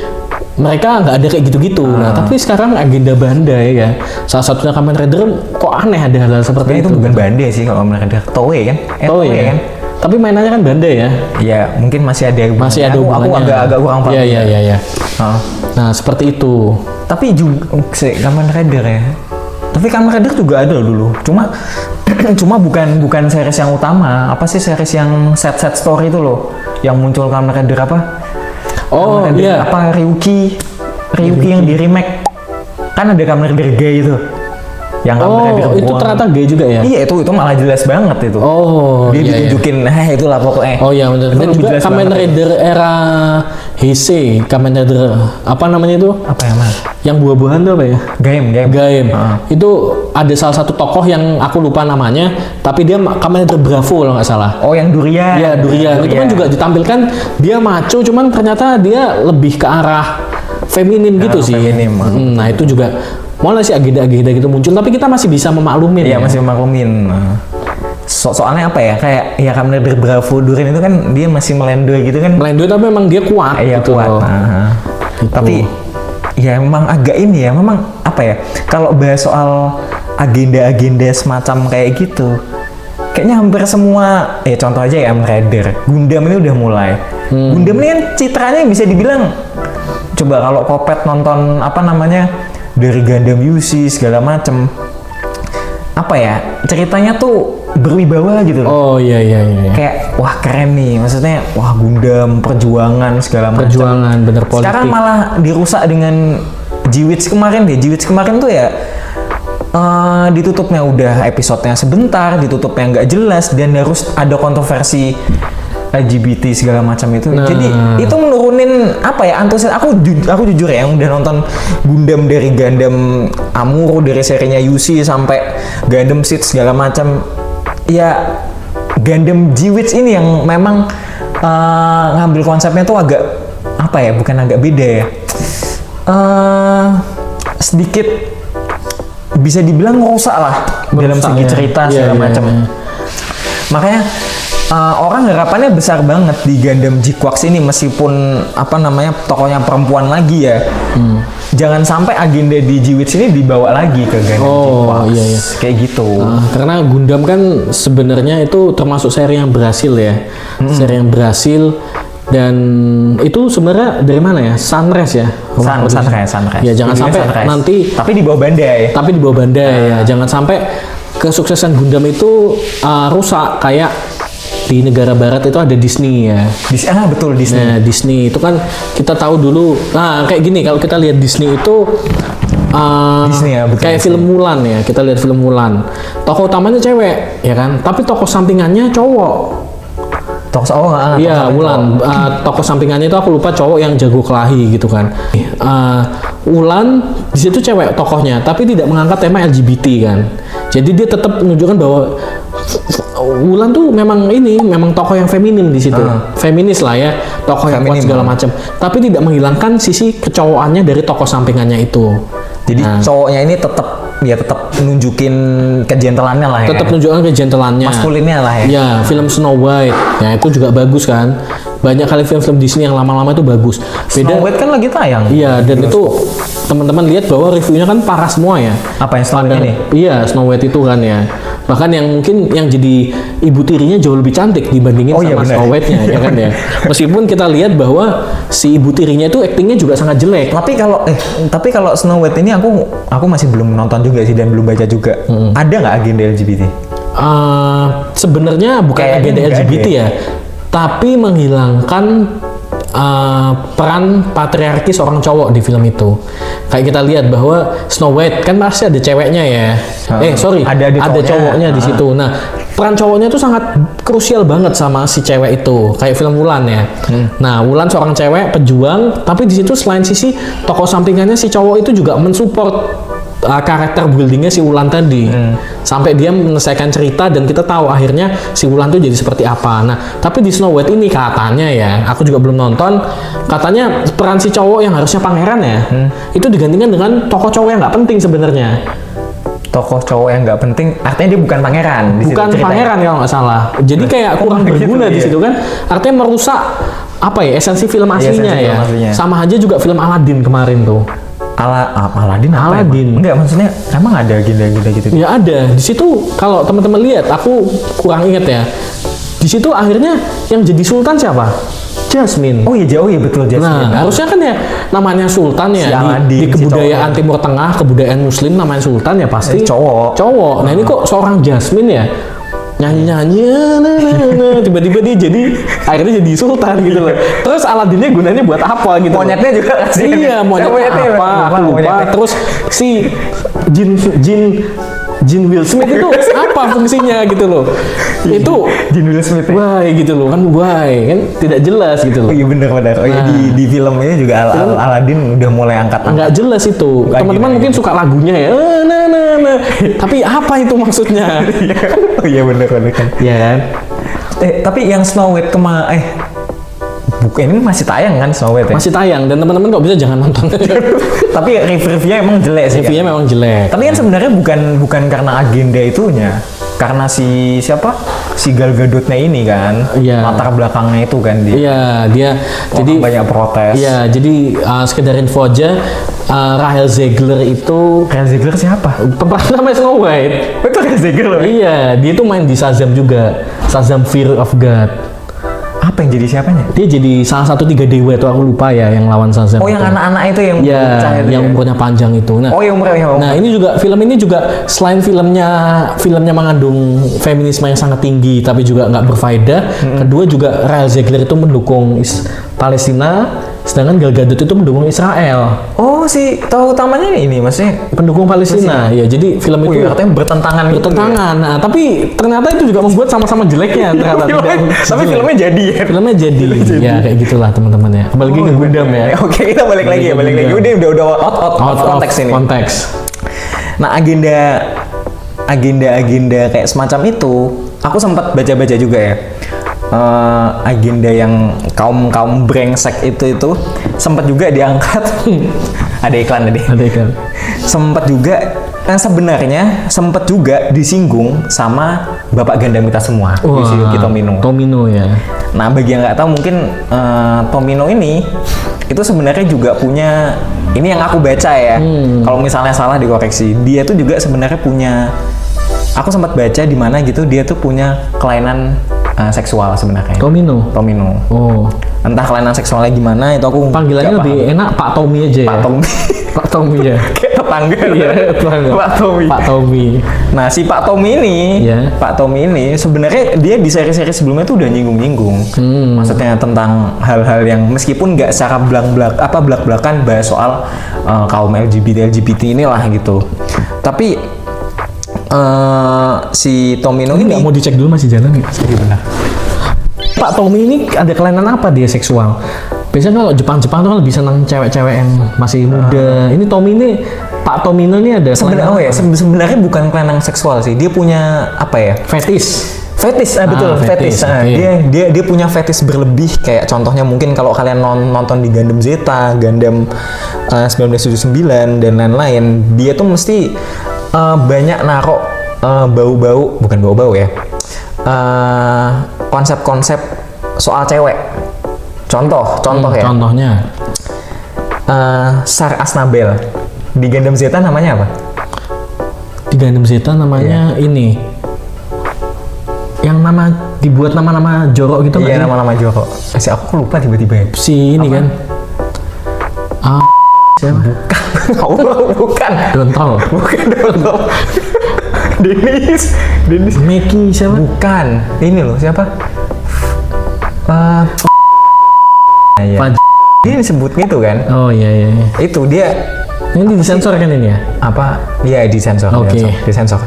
mereka nggak ada kayak gitu-gitu. Nah, tapi sekarang agenda Bandai ya. Salah satunya Kamen Rider kok aneh ada hal seperti Sebenarnya itu bukan Bandai sih kalau mereka Toei kan? Oh Toei iya. kan? Tapi mainannya kan Bandai ya. Ya mungkin masih ada Masih ada aku hubungannya. agak kurang paham. Iya. Oh. Nah, seperti itu. Tapi juga Kamen Rider ya. Tapi Kamen Rider juga ada dulu. Cuma bukan series yang utama. Apa sih series yang set story itu loh? Yang muncul Kamen Rider apa? Oh Kamen Rider iya. apa Ryuki yang di remake. Kan ada Kamen Rider Gay itu. Yang Kamen Rider Oh, itu buang. ternyata gay juga ya? Iya itu malah jelas banget itu. Oh, Dia iya, ditunjukin, itulah pokoknya. Oh iya benar. Itu Dan lebih juga jelas Kamen banget. Rider era Heisei, Kamen Rider apa namanya itu? Apa ya mas? Yang buah-buahan tuh apa ya? Game. Gaim. Ah. Itu ada salah satu tokoh yang aku lupa namanya, tapi dia Kamen Rider Bravo kalau nggak salah. Oh yang Durian. Iya, Durian. Itu kan juga ditampilkan dia maco, cuman ternyata dia lebih ke arah feminim gitu sih. feminim. Nah, itu juga mulai sih agenda-agenda gitu muncul, tapi kita masih bisa memaklumin. Iya ya. masih memaklumin. Soalnya apa ya, kayak ya Kamen Rider Bravo Durian itu kan dia masih melendoy gitu kan. Melendoy tapi memang dia kuat Iya gitu kuat. loh. Gitu. Tapi ya memang agak ini ya, memang apa ya, kalau bahas soal agenda-agenda semacam kayak gitu, kayaknya hampir semua, contoh aja ya Kamen Rider, Gundam ini udah mulai. Gundam ini kan citranya bisa dibilang, coba kalau Kopet nonton apa namanya dari Gundam UC segala macem, apa ya ceritanya tuh berwibawa gitu loh. Oh iya. Kayak wah keren nih, maksudnya wah Gundam perjuangan segala macam. Perjuangan bener politik. Sekarang malah dirusak dengan G-Witch kemarin deh. G-Witch kemarin tuh ya ditutupnya udah episodenya sebentar, ditutupnya nggak jelas dan harus ada kontroversi LGBT segala macam itu. Nah. Jadi itu menurunin apa ya antusias. Aku jujur ya yang udah nonton Gundam dari Gundam Amuro dari serinya UC sampai Gundam Seed segala macam. Ya Gundam G-Witch ini yang memang ngambil konsepnya tuh agak apa ya, bukan agak beda ya. Sedikit bisa dibilang ngerusak lah dalam segi ya. cerita Iya, segala macam. iya. Makanya orang harapannya besar banget di Gundam G-Quarks ini, meskipun apa namanya tokohnya perempuan lagi ya. Jangan sampai agenda di G-Witch ini dibawa lagi ke Gundam G-Quarks. Iya. Kayak gitu. Karena Gundam kan sebenarnya itu termasuk seri yang berhasil ya. Seri yang berhasil dan itu sebenarnya dari mana ya? Sunrise ya. Sunrise. Ya jangan Judulnya sampai Sunrise. nanti tapi di bawah Bandai. tapi di bawah Bandai ya. Jangan sampai kesuksesan Gundam itu rusak kayak di negara barat itu ada Disney ya. Betul Disney. Nah, Disney itu kan kita tahu dulu. Nah, kayak gini kalau kita lihat Disney itu Disney ya, betul, kayak Disney. film Mulan ya, kita lihat film Mulan. Tokoh utamanya cewek, ya kan? Tapi tokoh sampingannya cowok. Iya, Wulan. Tokoh sampingannya itu aku lupa, cowok yang jago kelahi gitu kan. Wulan di situ cewek tokohnya, tapi tidak mengangkat tema LGBT kan. Jadi dia tetap menunjukkan bahwa Wulan tuh memang tokoh yang feminim di situ. Feminis lah ya, tokoh yang kuat segala macam. Tapi tidak menghilangkan sisi kecowokannya dari tokoh sampingannya itu. Jadi cowoknya ini tetap nunjukin kejentelannya lah ya. Tetap menunjukkan kejentelannya. Maskulinnya lah ya. Ya, film Snow White. Ya, itu juga bagus kan. Banyak kali film-film Disney yang lama-lama itu bagus. Snow White kan lagi tayang. Iya, dan itu teman-teman lihat bahwa reviewnya kan parah semua ya. Apa yang Snow White ini? Iya, Snow White itu kan ya. Bahkan yang mungkin yang jadi ibu tirinya jauh lebih cantik dibandingin sama Snow White-nya ya kan ya. Meskipun kita lihat bahwa si ibu tirinya itu aktingnya juga sangat jelek. Tapi kalau Snow White ini aku masih belum nonton juga sih dan belum baca juga. Ada nggak agenda LGBT? Sebenarnya bukan Kayaknya agenda nggak LGBT ada ya, tapi menghilangkan peran patriarki seorang cowok di film itu. Kayak kita lihat bahwa Snow White kan masih ada ceweknya ya. Ada cowoknya di situ. Nah, peran cowoknya tuh sangat krusial banget sama si cewek itu. Kayak film Wulan ya. Nah, Wulan seorang cewek pejuang, tapi di situ selain sisi tokoh sampingannya si cowok itu juga mensupport karakter buildingnya si Wulan tadi sampai dia menyelesaikan cerita dan kita tahu akhirnya si Wulan tuh jadi seperti apa. Nah, tapi di Snow White ini katanya ya, aku juga belum nonton, katanya peran si cowok yang harusnya pangeran ya itu digantikan dengan tokoh cowok yang nggak penting sebenarnya. Tokoh cowok yang nggak penting, artinya dia bukan pangeran. Bukan pangeran kalau nggak salah. Jadi kayak kurang berguna di situ kan. Artinya merusak esensi film aslinya ya. Sama aja juga film Aladdin kemarin tuh. Aladdin apa? Aladdin. Enggak, maksudnya emang ada agenda gitu. Ya ada. Di situ kalau teman-teman lihat, aku kurang ingat ya. Di situ akhirnya yang jadi sultan siapa? Jasmine. Oh iya betul Jasmine. Nah, harusnya kan ya namanya sultan ya si Aladdin, di kebudayaan Timur Tengah, kebudayaan Muslim namanya sultan ya pasti cowok. Nah, ini kok seorang Jasmine ya nyanyi tiba-tiba dia jadi akhirnya jadi sultan gitu loh. Terus Aladdinnya gunanya buat apa gitu? Monyetnya juga kasih. Iya, monyetnya apa? Aku lupa. Terus si Jin Will Smith itu apa fungsinya gitu loh? Itu Jin Will Smith. Why gitu loh kan tidak jelas gitu loh. Oh iya benar. Oh iya di filmnya juga Aladdin udah mulai angkat. Nggak jelas itu. Teman-teman mungkin suka lagunya ya. Tapi apa itu maksudnya? Oh iya benar kan. Iya kan? Tapi yang Snow White bukan ini masih tayang kan Snow White ya? Masih tayang dan teman-teman kok bisa jangan nonton. Tapi reviewnya emang jelek sih. Reviewnya memang jelek. Tapi kan sebenarnya bukan karena agenda itunya. Karena si Gal Gadotnya ini kan, latar belakangnya itu kan dia. Iya, dia jadi banyak protes. Iya, jadi sekedar info aja, Rahel Zegler itu. Rahel Zegler siapa? Pemeran namanya Snow White. Itu Rahel Zegler loh. Iya, dia tuh main di Shazam juga, Shazam Fear of God. Apa yang jadi siapanya? Dia jadi salah satu 3 dewa itu, aku lupa ya yang lawan Shazam. Oh, yang anak-anak itu yang yang umurnya panjang itu. Nah, nah ini juga film ini juga selain filmnya mengandung feminisme yang sangat tinggi tapi juga nggak berfaedah. Kedua juga Rahel Zegler itu mendukung Palestina, sedangkan Gal Gadot itu mendukung Israel. Oh, si tokoh utamanya ini maksudnya pendukung Palestina. Ya, jadi film itu artinya bertentangan. Nah, tapi ternyata itu juga membuat sama-sama jeleknya ternyata. Tapi filmnya jadi ya. Filmnya jadi. Ya, kayak gitulah teman-teman ya. Kembali ke Gundam ya. Oke, kita balik lagi. Udah out konteks ini. Konteks. Nah, agenda kayak semacam itu, aku sempat baca-baca juga ya. Agenda yang kaum brengsek itu sempat juga diangkat. Ada iklan tadi. Sempat juga sebenarnya sempat juga disinggung sama Bapak Gundam kita semua, Yoshiyuki Tomino ya. Nah, bagi yang nggak tahu mungkin Tomino ini itu sebenarnya juga punya, ini yang aku baca ya. Kalau misalnya salah dikoreksi. Dia tuh juga sebenarnya punya, aku sempat baca di mana gitu, dia tuh punya kelainan seksual sebenarnya. Tomino. Oh. Entah kelainan seksualnya gimana itu aku panggilannya lebih enak Pak Tommy aja ya. Pak Tommy. Pak Tommy ya. Kayak tetangga. Iya, tetangga. Pak Tommy. Pak Tommy. Nah, si Pak Tommy ini, Iya. Pak Tommy ini sebenarnya dia di seri-seri sebelumnya tuh udah nyinggung-nyinggung. Maksudnya tentang hal-hal yang meskipun nggak secara belak-belakan bahas soal kaum LGBT inilah gitu. Tapi si Tomino Ini ini nggak mau dicek dulu masih jalan nggak? Iya, benar. Pak Tommy ini ada kelainan apa dia seksual? Biasanya kalau Jepang tuh kan lebih senang cewek-cewek yang masih muda. Ini Tommy ini, Pak Tomino ini ada Sebenarnya kelainan apa? sebenarnya bukan kelainan seksual sih. Dia punya apa ya? Fetish. Fetis, betul, fetis. fetis, Nah, oke. dia punya fetis berlebih, kayak contohnya mungkin kalau kalian nonton di Gundam Zeta, Gundam 1979 dan lain-lain, dia tuh mesti banyak narok bukan bau-bau ya. Konsep-konsep soal cewek. Contoh ya. Contohnya. Sar Asnabel. Di Gundam Zeta namanya apa? Di Gundam Zeta namanya ini. Yang nama dibuat nama-nama jorok gitu Iya, nggak sih? nama-nama Joko. Aku lupa tiba-tiba ya. Si ini kan. Siapa? Bukan. Dontol. Bukan Dontol. Denis. Meki siapa? Bukan. Ini loh, siapa? Iya. Dia disebut gitu kan. Oh iya. Itu dia Ini disensor kan ini ya? apa? Iya, disensor. Oke. Disensor.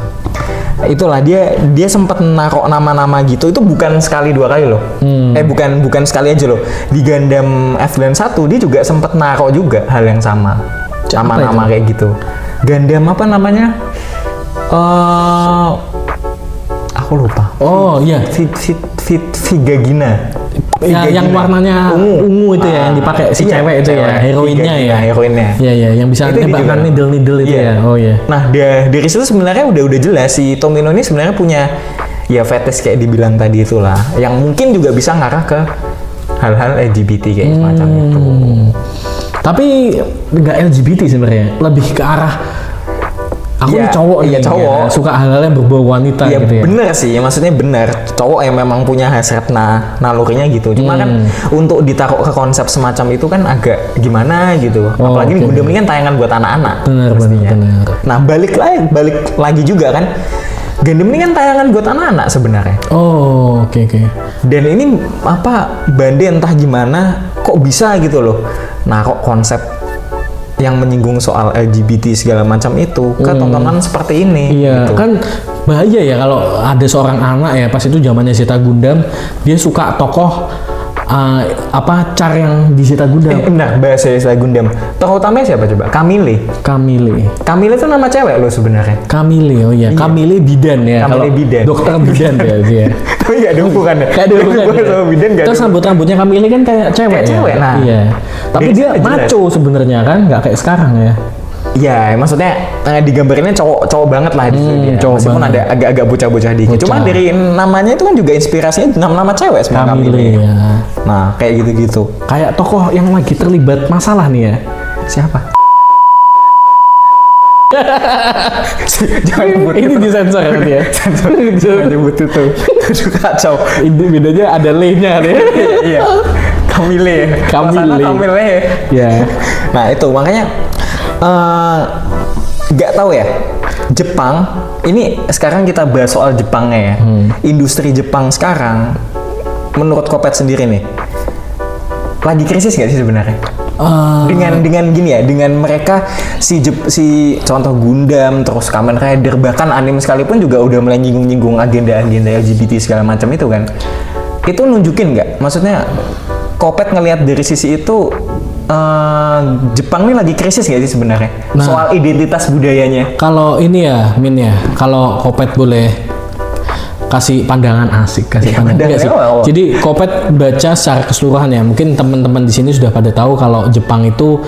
Itulah dia sempat naruh nama-nama gitu, itu bukan sekali dua kali loh. Bukan sekali aja loh. Di Gundam F-Land 1 dia juga sempat naruh juga hal yang sama. Nama-nama kayak gitu. Gundam apa namanya? Aku lupa. Oh iya. Vigagina. Ya, yang warnanya ungu itu ya, yang dipakai si Iya, cewek itu ya, heroinnya ya. Heroinnya. Iya, yang bisa Itu nembakkan juga. needle itu Iya. ya. Oh iya. Nah, dari situ sebenarnya udah jelas si Tomino ini sebenarnya punya ya fetish kayak dibilang tadi itulah, yang mungkin juga bisa ngarah ke hal-hal LGBT kayak semacam itu. Tapi nggak LGBT sebenarnya, lebih ke arah aku Iya, nih cowok iya, nih, cowok. ya, suka hal-hal yang berbau wanita Ya gitu ya. bener sih, maksudnya bener. Cowok yang memang punya hasrat nalurinya gitu. Cuma kan untuk ditaruh ke konsep semacam itu kan agak gimana gitu. Oh, Apalagi oke. Gundam ini kan tayangan buat anak-anak. Bener. Nah balik lagi juga kan. Gundam ini kan tayangan buat anak-anak sebenarnya. Oh, oke. Dan ini Bande entah gimana kok bisa gitu loh. Nah kok konsep yang menyinggung soal LGBT segala macam itu ke tontonan seperti ini. Iya, gitu. kan bahaya ya kalau ada seorang anak ya pas itu zamannya Zeta Gundam, dia suka tokoh Char yang di Zeta Gundam. Nah, bahasa Gundam. Tokoh utamanya siapa coba? Camille. Camille itu nama cewek loh sebenarnya. Camille, oh iya. Camille Bidan ya. Camille Kalau Bidan. Dokter Bidan ya dia. Tapi nggak ada hubungannya. Kayak ada hubungannya. Gue sama Bidan nggak ada. Terus rambut-rambutnya Camille kan kayak cewek Kayak ya. cewek, nah. Iya. Tapi Dia dia jelas. maco sebenarnya kan, nggak kayak sekarang ya. Iya, maksudnya digambarinnya cowok banget lah di situ dia. cowok Meskipun banget. ada agak-agak bocah-bocah dikit. Cuma Bocah. dari namanya itu kan juga inspirasinya nama cewek sebenarnya Camille ya. Nah, kayak gitu-gitu. Kayak tokoh yang lagi terlibat masalah nih ya. Siapa? Jangan nyebut Ini disensor ya nanti ya. Jangan nyebut itu. Aduh, kacau. Ini bedanya ada le-nya nih. Iya. Camille. Camille. Camille. Ya. Nah, itu makanya nggak tahu ya. Jepang ini sekarang kita bahas soal Jepangnya ya. Industri Jepang sekarang menurut Kopet sendiri nih lagi krisis nggak sih sebenarnya? Dengan gini ya, dengan mereka si contoh Gundam, terus Kamen Rider, bahkan anime sekalipun juga udah mulai nyinggung agenda-agenda LGBT segala macam itu kan. Itu nunjukin nggak? Maksudnya Kopet ngelihat dari sisi itu Jepang ini lagi krisis nggak sih sebenarnya? Soal identitas budayanya. Kalau ini ya, Min ya, kalau Kopet boleh kasih pandangan asik, pandangan. Enggak sih. Jadi Kopet baca secara keseluruhan ya. Mungkin teman-teman di sini sudah pada tahu kalau Jepang itu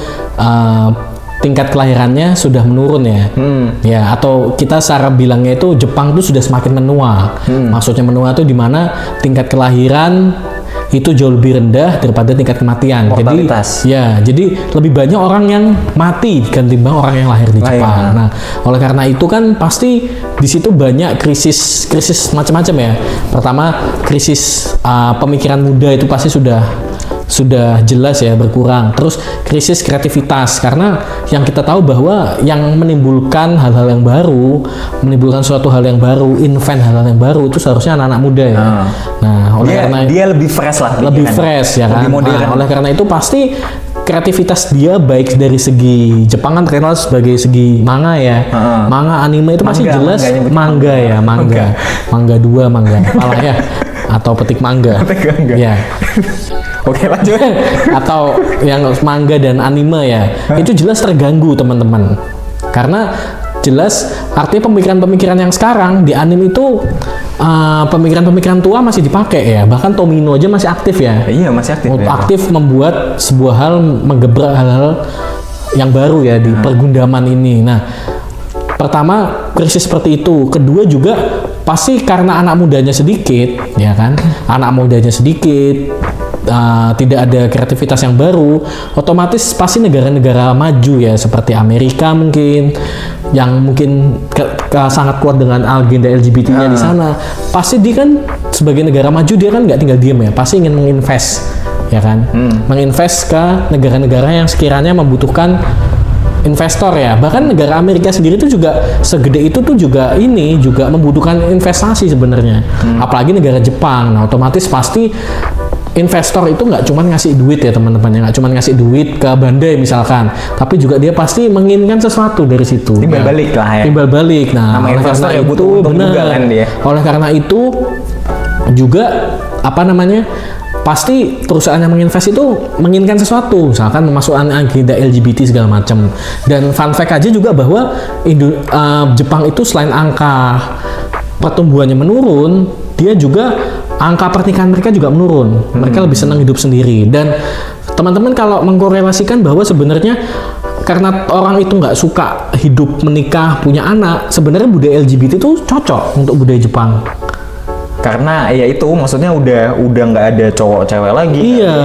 tingkat kelahirannya sudah menurun ya. Ya, atau kita secara bilangnya itu Jepang itu sudah semakin menua. Maksudnya menua itu di mana tingkat kelahiran itu jauh lebih rendah daripada tingkat kematian. Mortalitas. Jadi lebih banyak orang yang mati ketimbang orang yang lahir di Jepang. Nah, oleh karena itu kan pasti di situ banyak krisis macam-macam ya. Pertama, krisis pemikiran muda itu pasti sudah sudah jelas ya berkurang. Terus krisis kreativitas, karena yang kita tahu bahwa yang menimbulkan hal-hal yang baru, menimbulkan suatu hal yang baru, invent hal-hal yang baru itu seharusnya anak-anak muda ya. Nah, oleh karena dia lebih fresh lah, lebih fresh ya kan. Lebih modern. Nah, oleh karena itu pasti kreativitas dia baik dari segi Jepang kan terkenal sebagai segi manga ya. Manga anime itu pasti jelas manga ya, manga 2, manga apalah ya. Atau petik mangga. Ya. Oke, lanjut. Atau yang manga dan anime ya. Itu jelas terganggu teman-teman. Karena jelas artinya pemikiran-pemikiran yang sekarang di anime itu pemikiran-pemikiran tua masih dipakai ya. Bahkan Tomino aja masih aktif ya. Iya, masih aktif. Aktif membuat sebuah hal, menggebrak hal-hal yang baru ya di pergundaman ini. Nah, pertama krisis seperti itu. Kedua juga pasti karena anak mudanya sedikit, ya kan? Anak mudanya sedikit, tidak ada kreativitas yang baru, otomatis pasti negara-negara maju ya seperti Amerika mungkin yang mungkin sangat kuat dengan agenda LGBT-nya di sana, pasti dia kan sebagai negara maju dia kan nggak tinggal diam ya, pasti ingin menginvest ya kan, menginvest ke negara-negara yang sekiranya membutuhkan investor ya. Bahkan negara Amerika sendiri itu juga segede itu tuh juga membutuhkan investasi sebenarnya, apalagi negara Jepang. Nah, otomatis pasti investor itu nggak cuma ngasih duit ya teman-teman, ya nggak cuma ngasih duit ke Bandai misalkan, tapi juga dia pasti menginginkan sesuatu dari situ. Timbal balik lah ya. Timbal balik. Nah, oleh karena itu benar. Kan dia. Oleh karena itu juga pasti perusahaan yang menginvest itu menginginkan sesuatu, misalkan memasukkan agenda LGBT segala macam. Dan fun fact aja juga bahwa Jepang itu selain angka pertumbuhannya menurun, dia juga angka pernikahan mereka juga menurun. Mereka lebih senang hidup sendiri. Dan teman-teman kalau mengkorelasikan bahwa sebenarnya karena orang itu nggak suka hidup menikah punya anak, sebenarnya budaya LGBT itu cocok untuk budaya Jepang. Karena ya itu maksudnya udah nggak ada cowok cewek lagi. Iya,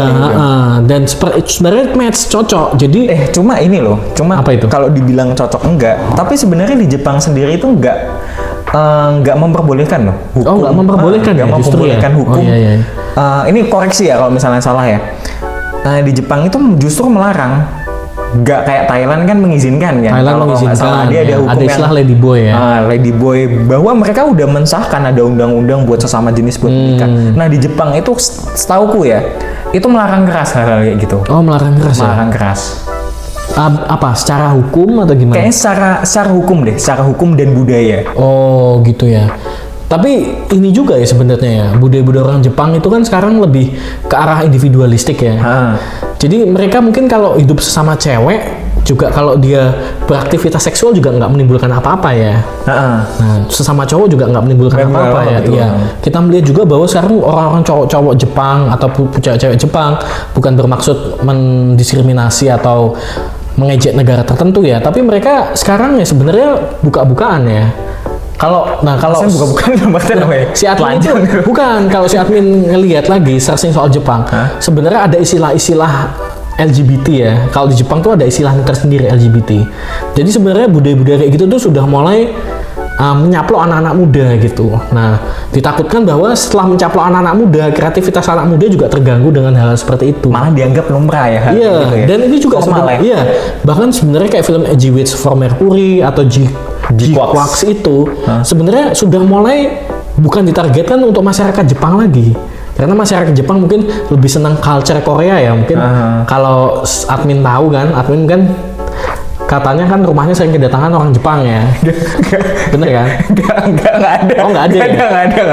dan sebenarnya match cocok. Jadi cuma apa itu? Kalau dibilang cocok enggak, tapi sebenarnya di Jepang sendiri itu nggak memperbolehkan loh hukum. Nggak memperbolehkan nggak memperbolehkan hukum. Iya. Ini koreksi ya kalau misalnya salah ya. Di Jepang itu justru melarang. Nggak kayak Thailand kan mengizinkan kan. Thailand mengizinkan. Salah, dia ada hukum ada istilah lady boy ya. Lady boy, bahwa mereka udah mensahkan ada undang-undang buat sesama jenis buat menikah. Nah di Jepang itu setauku ya, itu melarang keras hal-hal kayak gitu. Oh, melarang keras melarang ya? keras. Apa secara hukum atau gimana? Kayaknya secara hukum deh, secara hukum dan budaya. Oh gitu ya. Tapi ini juga ya sebenarnya ya, budaya-budaya orang Jepang itu kan sekarang lebih ke arah individualistik ya. Jadi mereka mungkin kalau hidup sesama cewek juga kalau dia beraktivitas seksual juga nggak menimbulkan apa-apa ya. Nah, sesama cowok juga nggak menimbulkan apa-apa ya. Iya. Kita melihat juga bahwa sekarang orang-orang cowok-cowok Jepang atau cewek Jepang bukan bermaksud mendiskriminasi atau mengejek negara tertentu ya, tapi mereka sekarang ya sebenarnya buka-bukaan ya. Kalau bukan si admin itu bukan, kalau si admin ngelihat lagi searching soal Jepang, sebenarnya ada istilah-istilah LGBT ya. Kalau di Jepang tuh ada istilahnya tersendiri LGBT. Jadi sebenarnya budaya-budaya kayak gitu tuh sudah mulai menyaplok anak-anak muda gitu. Nah, ditakutkan bahwa setelah mencaplok anak-anak muda, kreativitas anak muda juga terganggu dengan hal seperti itu. Malah dianggap lumrah ya. Iya, gitu ya? Dan ini juga sebenarnya. Iya, bahkan sebenarnya kayak film A Witch from Mercury atau G-Quacks itu sebenarnya sudah mulai bukan ditargetkan untuk masyarakat Jepang lagi. Karena masyarakat Jepang mungkin lebih senang culture Korea ya. Mungkin kalau admin tahu kan, admin kan katanya kan rumahnya sering kedatangan orang Jepang ya. Bener kan? Enggak ada. Oh, enggak ada.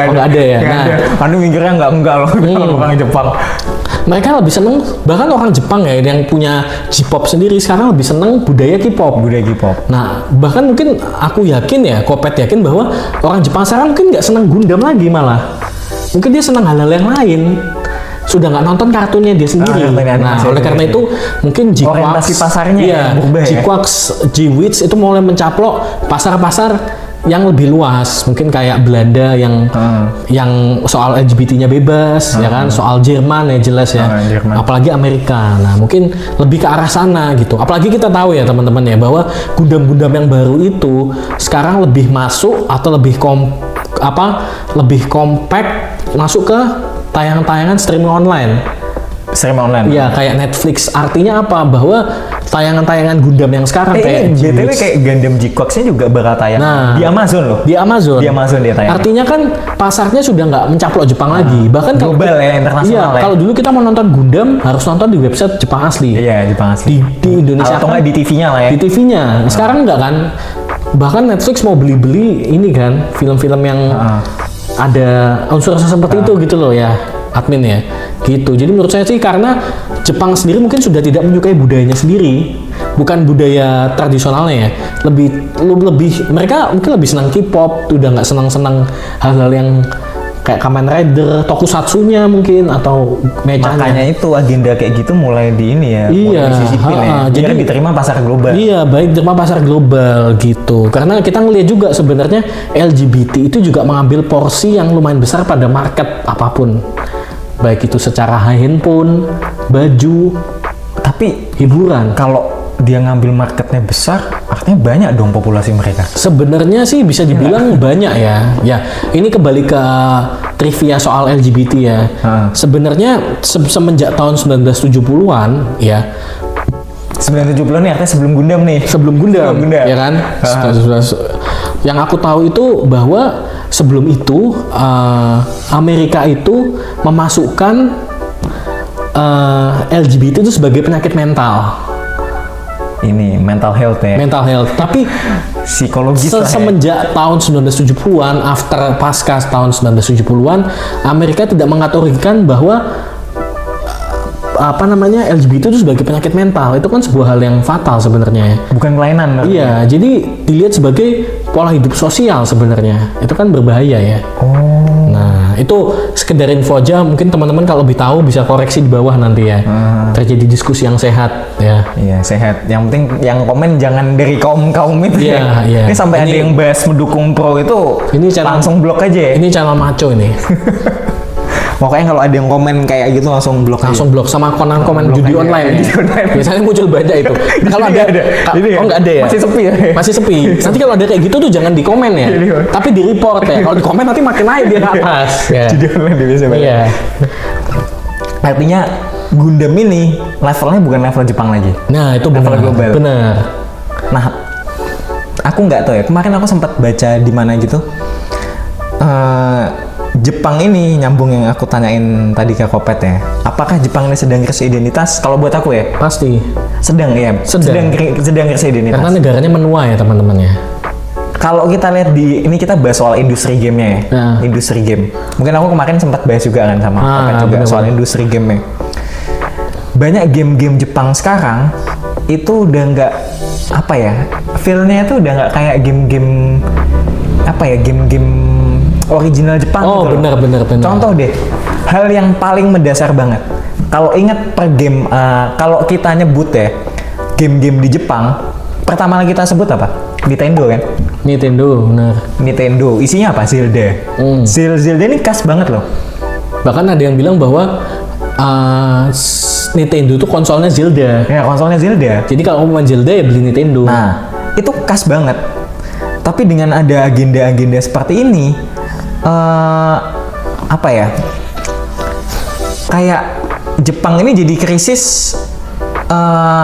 Enggak ada ya. Nah, anu mikirnya enggak loh orang Jepang. Mereka lebih seneng, bahkan orang Jepang ya yang punya J-pop sendiri sekarang lebih seneng budaya K-pop. Nah, bahkan mungkin aku yakin ya, Kopet yakin bahwa orang Jepang sekarang mungkin nggak seneng Gundam lagi malah. Mungkin dia seneng hal-hal yang lain. Sudah nggak nonton kartunnya dia sendiri. Nah, oleh karena itu mungkin orientasi pasarnya ya, G-Quacks, G-Witch itu mulai mencaplok pasar-pasar yang lebih luas, mungkin kayak Belanda yang soal LGBT-nya bebas, ya kan, soal Jerman ya jelas ya, apalagi Amerika. Nah, mungkin lebih ke arah sana gitu. Apalagi kita tahu ya teman-teman ya bahwa Gundam-Gundam yang baru itu sekarang lebih masuk atau lebih compact masuk ke tayangan-tayangan streaming online. stream online. Iya, kayak Netflix. Artinya apa? Bahwa tayangan-tayangan Gundam yang sekarang kayak ini BTW GX, kayak Gundam GCOX-nya juga bakal tayang Nah, di Amazon loh. di Amazon. Di Amazon dia tayang. Artinya kan pasarnya sudah nggak mencaplok Jepang lagi. Bahkan kalau global ya, internasional iya, ya. kalau dulu kita mau nonton Gundam harus nonton di website Jepang asli. Iya, Jepang asli. Di Indonesia atau kan nggak di TV-nya lah ya. di TV-nya. Sekarang enggak kan? Bahkan Netflix mau beli-beli ini kan, film-film yang ada unsur seperti itu gitu loh ya, admin ya. Gitu. Jadi menurut saya sih karena Jepang sendiri mungkin sudah tidak menyukai budayanya sendiri. Bukan budaya tradisionalnya ya. Lebih mereka mungkin lebih senang K-pop, udah nggak senang-senang hal-hal yang kayak Kamen Rider, Tokusatsunya mungkin atau mechanya. Makanya itu agenda kayak gitu mulai di ini ya, Iya, mulai disisipin ya. jadi Biar diterima pasar global. Iya, baik diterima pasar global gitu. Karena kita ngelihat juga sebenarnya LGBT itu juga mengambil porsi yang lumayan besar pada market apapun. Baik itu secara handphone, baju, Tapi hiburan. kalau dia ngambil marketnya besar, artinya banyak dong populasi mereka. Sebenarnya sih bisa dibilang banyak ya. Ya, ini kembali ke trivia soal LGBT ya. Sebenarnya semenjak tahun 1970-an ya, 970 nih artinya sebelum Gundam nih. sebelum Gundam, Sebelum Gundam. ya kan? Yang aku tahu itu bahwa sebelum itu Amerika itu memasukkan LGBT itu sebagai penyakit mental, Ini mental health ya. mental health. Tapi Psikologis lah ya. semenjak tahun 1970-an, pasca tahun 1970-an, Amerika tidak mengategorikan bahwa LGBT itu sebagai penyakit mental. Itu kan sebuah hal yang fatal sebenarnya ya. Bukan kelainan. Iya, jadi dilihat sebagai pola hidup sosial sebenarnya. Itu kan berbahaya ya. Nah, itu sekedar info aja. Mungkin teman-teman kalau lebih tahu bisa koreksi di bawah nanti ya. Terjadi diskusi yang sehat ya. Iya, sehat. Yang penting yang komen jangan dari kaum-kaum itu Iya, ya. iya. Ini sampai ada Ini- yang bahas mendukung pro itu Ini channel- langsung blok aja ya. Ini channel maco ini. Pokoknya kalau ada yang komen kayak gitu langsung blok aja. Langsung blok sama komen Blok judi aja. online ya. Judi online. Biasanya muncul banyak itu. Kalau sini ada, nggak ada. Ini oh nggak ada ya. masih sepi ya? Masih sepi. Nanti kalau ada kayak gitu tuh jangan di komen ya. Iya. Tapi di report ya. Kalau di komen nanti makin naik dia ke atas. Ya. Judi online di biasa banget. Iya. Artinya Gundam ini levelnya bukan level Jepang lagi. Nah itu Level benar. global. Benar. Nah, aku nggak tahu ya. Kemarin aku sempat baca di mana gitu. Jepang ini nyambung yang aku tanyain tadi ke Kopet ya. Apakah Jepang ini sedang krisis identitas? Kalau buat aku ya, Pasti. sedang ya. Sedang. Sedang krisis identitas. Karena negaranya menua ya teman-teman ya. Kalau kita lihat ini kita bahas soal industri gamenya ya. Nah. Industri game. Mungkin aku kemarin sempat bahas juga kan sama Kopet juga bener-bener. soal industri gamenya. Banyak game-game Jepang sekarang itu udah nggak apa ya, feel-nya itu udah nggak kayak game-game apa ya, game-game original Jepang Oh gitu loh. benar. Contoh deh, hal yang paling mendasar banget. Kalau ingat per game, kalau kita nyebut ya game-game di Jepang, pertama kali kita sebut apa? Nintendo kan? Nintendo, benar. Nintendo. Isinya apa? Zelda. Zelda ini khas banget loh. Bahkan ada yang bilang bahwa Nintendo itu konsolnya Zelda. Ya, konsolnya Zelda. Jadi kalau mau main Zelda ya beli Nintendo. Nah, itu khas banget. Tapi dengan ada agenda-agenda seperti ini, apa ya? Kayak Jepang ini jadi krisis.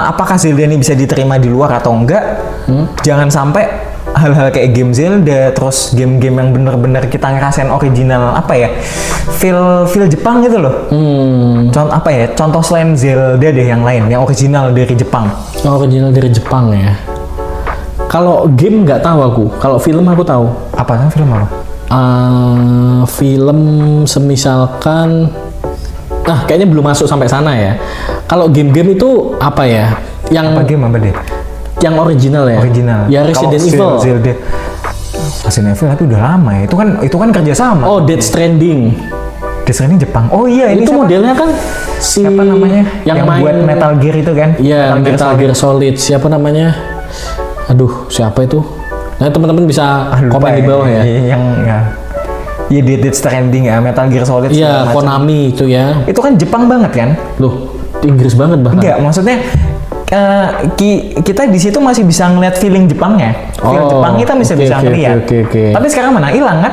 Apakah Zelda ini bisa diterima di luar atau enggak? Jangan sampai hal-hal kayak game Zelda, terus game-game yang bener-bener kita ngerasain original apa ya? Feel Jepang gitu loh. Contoh apa ya? Contoh selain Zelda deh yang lain, yang original dari Jepang. Original dari Jepang ya. Kalau game nggak tahu aku. Kalau film aku tahu. Apa kan film apa? Film semisalkan, kayaknya belum masuk sampai sana ya. Kalau game-game itu apa ya? Yang Apa game apa deh? yang original ya. Original. Ya Resident Evil. Zelda. Resident Evil tapi udah lama ya. Itu kan kerjasama. Oh, Death Stranding. Death Stranding Jepang. Oh iya, ini Itu siapa? modelnya kan si Siapa namanya? Yang main buat Metal Gear itu kan? Iya, Metal Solid. Gear Solid. Siapa namanya? Aduh, siapa itu? Nah, teman-teman bisa Lupa komen di bawah ya. Yang ya. Iya, Death Stranding ya, Metal Gear Solid. Iya, segala macam. Konami itu ya. Itu kan Jepang banget kan? Loh, Inggris banget bahkan. Enggak, maksudnya kita di situ masih bisa ngeliat feeling Jepangnya. Feel Oh, Jepang kita bisa oke. ngeliat. Tapi Tapi sekarang mana? Hilang kan?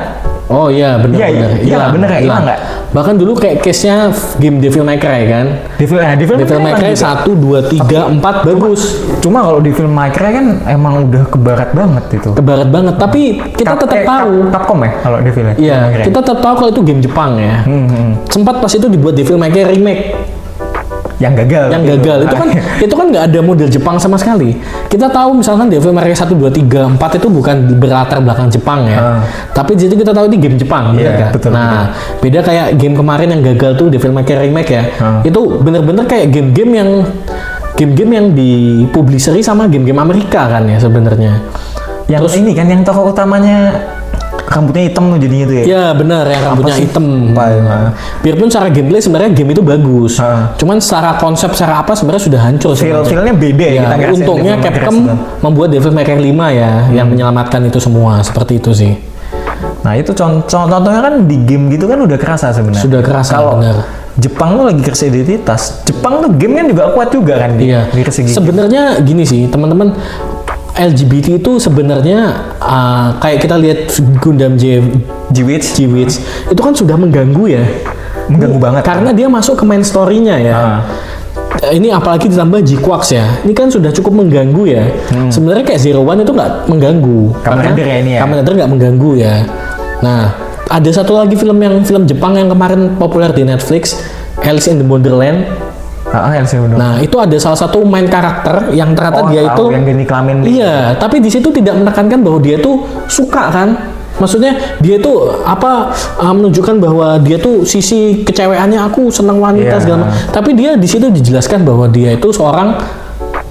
Oh iya benar Iya, benar. iya lah, bener ya, hilang. hilang nggak? Bahkan dulu kayak case-nya game Devil May Cry kan. Devil May Cry 1 2 3 4 bagus. Cuma kalau Devil May Cry kan emang udah kebarat banget itu. Kebarat banget, tapi kita tetap tahu. Capcom ya kalau Devil May Cry. Iya, kita tetap tahu kalau itu game Jepang ya. Sempat pas itu dibuat Devil May Cry remake. Yang gagal. Yang gagal itu kan nggak ada model Jepang sama sekali. Kita tahu misalkan Devil May Cry 1 2 3 4 itu bukan berlatar belakang Jepang ya. Tapi di situ kita tahu ini game Jepang, Iya, benar betul, Nah, beda kayak game kemarin yang gagal tuh Devil May Cry remake ya. Itu bener-bener kayak game-game yang dipublisheri sama game-game Amerika kan ya sebenarnya. Yang ini kan yang tokoh utamanya rambutnya hitam tuh jadinya tuh ya. Ya benar, yang rambutnya hitam. Biarpun secara gameplay sebenarnya game itu bagus. Cuman secara konsep, secara apa sebenarnya sudah hancur. Feel-nya beda ya. Kita ngerasain untungnya Devil May Cry Capcom membuat Devil May Cry 5 ya, yang menyelamatkan itu semua. Seperti itu sih. Nah itu contohnya kan di game gitu kan udah kerasa sebenarnya. Sudah kerasa, Kalau benar. Jepang tuh lagi krisis identitas. Jepang tuh game kan juga kuat juga kan di segi. Sebenarnya gini sih, teman-teman. LGBT itu sebenarnya kayak kita lihat Gundam G-Witch itu kan sudah mengganggu ya. Mengganggu banget. Karena dia masuk ke main story-nya ya. Ini apalagi ditambah G-Quarks ya. Ini kan sudah cukup mengganggu ya. Sebenarnya kayak Zero One itu nggak mengganggu. Kamen Rider ya ini ya. Kamen Rider nggak mengganggu ya. Nah, ada satu lagi film Jepang yang kemarin populer di Netflix, Alice in the Wonderland. Nah, itu ada salah satu main karakter yang ternyata dia itu yang gini kelamin. Iya, tapi di situ tidak menekankan bahwa dia tuh suka kan. Maksudnya dia tuh menunjukkan bahwa dia tuh sisi kecewaannya aku senang wanita segala macam. Tapi dia di situ dijelaskan bahwa dia itu seorang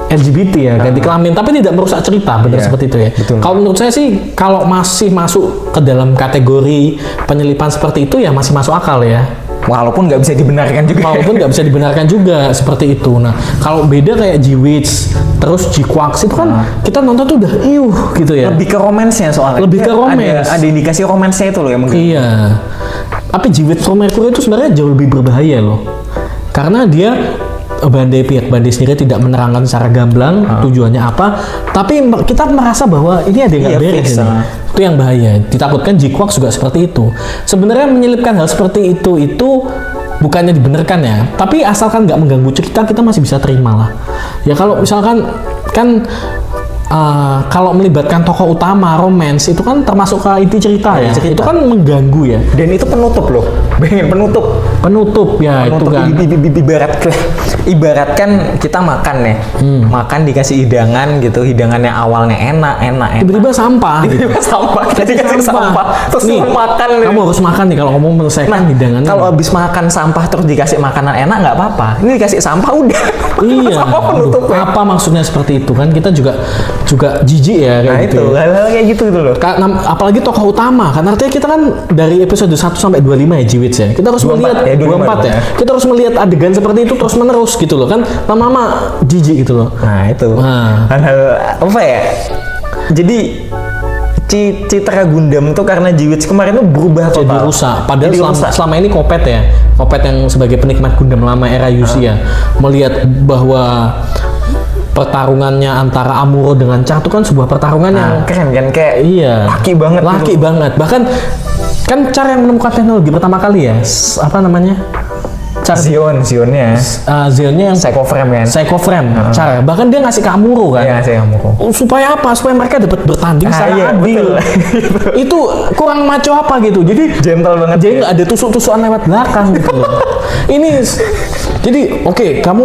LGBT ya, ganti kelamin, tapi tidak merusak cerita, benar seperti itu ya. Kalau menurut saya sih, kalau masih masuk ke dalam kategori penyelipan seperti itu ya masih masuk akal ya. Walaupun nggak bisa dibenarkan juga. Seperti itu. Nah, kalau beda kayak G-Witch, terus G-Quarks itu kan kita nonton tuh udah gitu ya. Lebih ke romansnya soalnya. Lebih ke romance. Ada indikasi romansnya itu loh yang mungkin. Iya. Tapi G-Witch from Mercury itu sebenarnya jauh lebih berbahaya loh. Karena dia pihak Bandai sendiri tidak menerangkan secara gamblang tujuannya apa, tapi kita merasa bahwa ini ada yang nggak beres ini. Itu yang bahaya. Ditakutkan G-Quarks juga seperti itu. Sebenarnya menyelipkan hal seperti itu bukannya dibenarkan ya, tapi asalkan nggak mengganggu cerita kita masih bisa terima lah. Ya kalau misalkan kan kalau melibatkan tokoh utama romance itu kan termasuk ke inti cerita ya. Itu kan mengganggu ya. Dan itu penutup loh. Bayangin penutup ya itu kan. Ibaratkan kita makan ya. Makan dikasih hidangan gitu, hidangannya awalnya enak. Tiba-tiba sampah. Dikasih sampah. Terus nih, makan. Kamu harus makan nih kalau kamu menyelesaikan hidangannya. Kalau habis makan sampah terus dikasih makanan enak nggak apa-apa. Ini dikasih sampah udah. Iya. Apa maksudnya seperti itu kan? Kita juga jijik ya kayak gitu. Hal-hal kayak gitu loh. Apalagi tokoh utama kan artinya kita kan dari episode 1 sampai 25 ya G-Witch ya. Kita harus melihat 24 ya. Kita harus melihat adegan seperti itu terus menerus gitu loh kan. Lama-lama jijik gitu loh. Nah, itu. Hal-hal apa ya? Jadi citra Gundam tuh karena G-Witch kemarin tuh berubah total. Jadi rusak. Padahal selama ini Kopet ya. Kopet yang sebagai penikmat Gundam lama era Yusi ya. Melihat bahwa pertarungannya antara Amuro dengan Cha itu kan sebuah pertarungan yang keren kan, kayak laki banget. Bahkan kan Cha yang menemukan teknologi pertama kali ya, apa namanya? Zionnya yang Psycho Frame kan. Cha. Bahkan dia ngasih ke Amuro kan. Iya, ngasih ke Amuro. Supaya apa? Supaya mereka dapat bertanding secara adil. Itu kurang maco apa gitu. Jadi gentle banget. Jadi nggak ada tusuk-tusukan lewat belakang gitu loh. Ini jadi kamu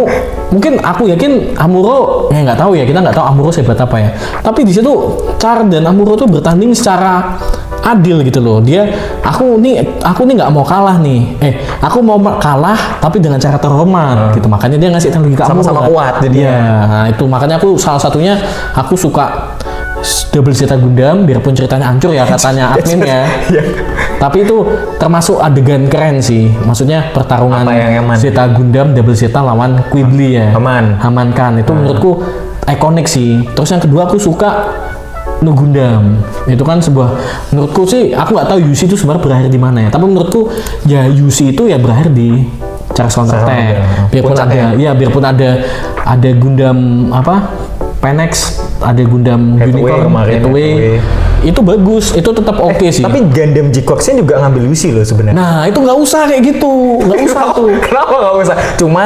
mungkin aku yakin Amuro nggak tahu ya, kita nggak tahu Amuro sehebat apa ya. Tapi di situ Cha dan Amuro tuh bertanding secara adil gitu loh. Aku nih nggak mau kalah nih. Aku mau kalah tapi dengan cara terhormat gitu. Makanya dia ngasih teknologi ke Amuro. Sama-sama kuat jadi. Nah, itu makanya salah satunya aku suka Double Zeta Gundam, biarpun ceritanya hancur ya katanya admin ya. Tapi itu termasuk adegan keren sih. Maksudnya pertarungan Zeta Gundam Double Zeta lawan Quibbly ya. Haman kan itu menurutku ikonik sih. Terus yang kedua aku suka No Gundam. Itu kan menurutku sih aku nggak tahu Yusi itu sebenarnya berakhir di mana ya. Tapi menurutku ya Yusi itu ya berakhir di Charles Counter Attack. Biarpun ada Gundam Penex, ada Gundam Unicorn, Gateway. itu bagus, itu tetap oke sih. Tapi Gundam G-Quarks-nya juga ngambil Lucy loh sebenarnya. Nah, itu nggak usah kayak gitu, nggak usah tuh. Kenapa nggak usah? Cuma